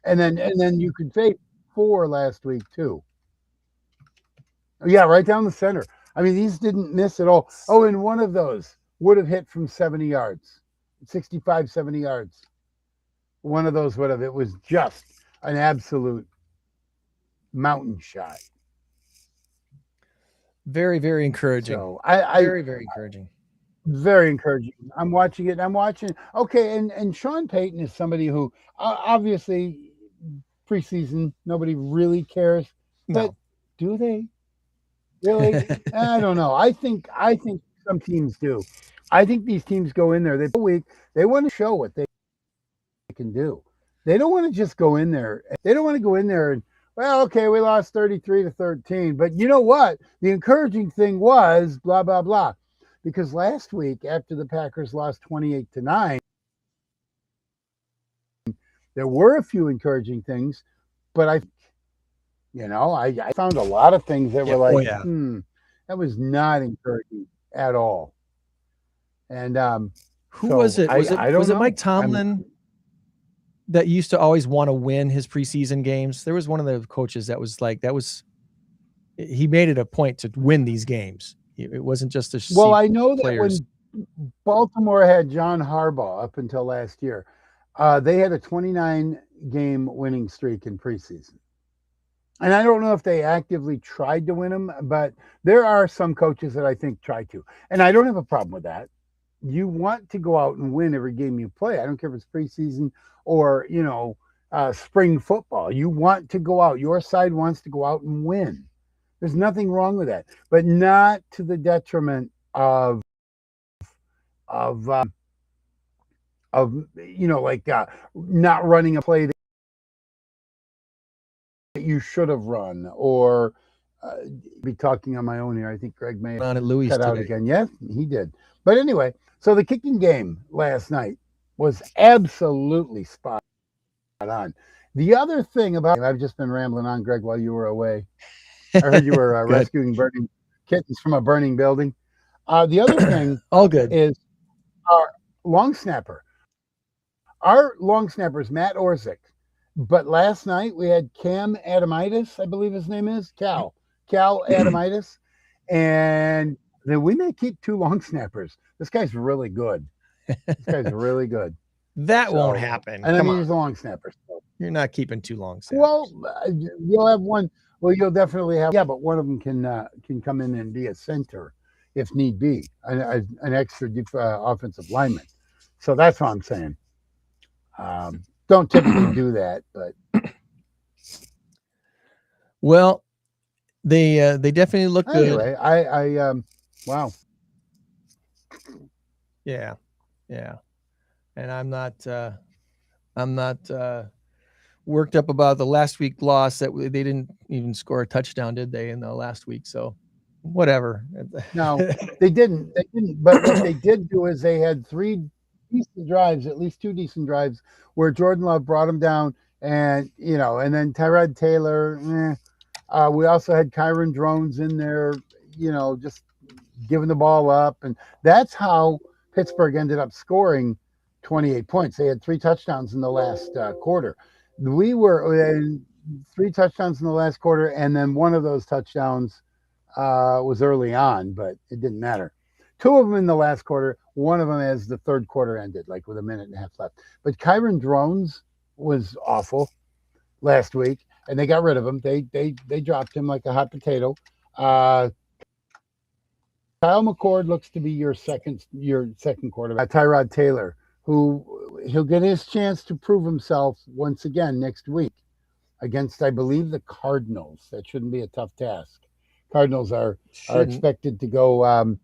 and then you could say 4 last week too. Yeah, right down the center. I mean, these didn't miss at all. Oh, and one of those would have hit from 70 yards, 65, 70 yards. One of those would have. It was just an absolute mountain shot. Very, very encouraging. So very, very encouraging. Very encouraging. I'm watching it. Okay, and Sean Payton is somebody who obviously preseason nobody really cares. But do they? Really? I don't know. I think some teams do. I think these teams go in there. They want to show what they can do. They don't want to just go in there. They don't want to go in there and, well, okay, we lost 33-13. But you know what? The encouraging thing was blah, blah, blah. Because last week, after the Packers lost 28-9, there were a few encouraging things, but I found a lot of things that were like, that was not encouraging at all. And who was it? Was it Mike Tomlin that used to always want to win his preseason games? There was one of the coaches that was like, he made it a point to win these games. It wasn't just a well, I know players. That when Baltimore had John Harbaugh up until last year, they had a 29-game winning streak in preseason. And I don't know if they actively tried to win them, but there are some coaches that I think try to. And I don't have a problem with that. You want to go out and win every game you play. I don't care if it's preseason or, spring football. You want to go out. Your side wants to go out and win. There's nothing wrong with that, but not to the detriment of not running a play that you should have run, or be talking on my own here. I think Greg may have cut out again. Yes, he did. But anyway, so the kicking game last night was absolutely spot on. The other thing about, I've just been rambling on, Greg, while you were away. I heard you were rescuing burning kittens from a burning building. The other thing all good is our long snapper. Our long snapper is Matt Orzik. But last night we had Cam Adamitis, I believe his name is, Cal Adamitis. And then we may keep 2 long snappers. This guy's really good. That won't happen. And then he's a long snapper. So. You're not keeping 2 long snappers. Well, you'll have one. Well, you'll definitely have. Yeah, but one of them can come in and be a center if need be, an extra offensive lineman. So that's what I'm saying. Don't typically do that, but well, they definitely look good. Anyway, wow. Yeah, and I'm not worked up about the last week loss that they didn't even score a touchdown, did they, in the last week? So whatever. No, they didn't. But what they did do is they had 3 decent drives, at least 2 decent drives, where Jordan Love brought them down, and and then Tyrod Taylor. We also had Kyron Drones in there, just giving the ball up, and that's how Pittsburgh ended up scoring 28 points. They had 3 touchdowns in the last quarter. We were 3 touchdowns in the last quarter, and then one of those touchdowns was early on, but it didn't matter. 2 of them in the last quarter, one of them as the third quarter ended, like with a minute and a half left. But Kyron Drones was awful last week, and they got rid of him. They dropped him like a hot potato. Kyle McCord looks to be your second quarterback. Tyrod Taylor, who he'll get his chance to prove himself once again next week against, I believe, the Cardinals. That shouldn't be a tough task. Cardinals are expected to go.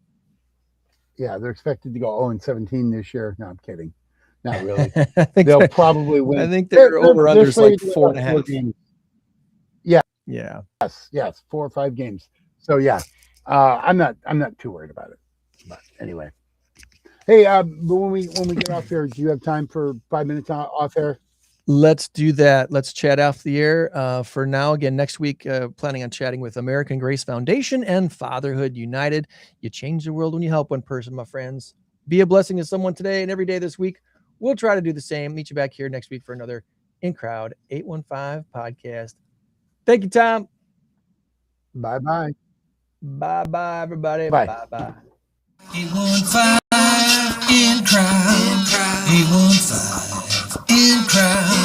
They're expected to go 0-17 this year. No, I'm kidding. Not really. I think They'll probably win. I think their over-under is like 4.5. Games. Yeah. Yes, 4 or 5 games. So I'm not too worried about it. But anyway, hey, but when we get off here, do you have time for 5 minutes off air? Let's do that. Let's chat off the air. For now, again, next week, planning on chatting with American Grace Foundation and Fatherhood United. You change the world when you help one person, my friends. Be a blessing to someone today and every day this week. We'll try to do the same. Meet you back here next week for another INCROWD 815 podcast. Thank you, Tom. Bye-bye. Bye-bye, everybody. Bye. Bye-bye. 815 INCROWD. 815 INCROWD.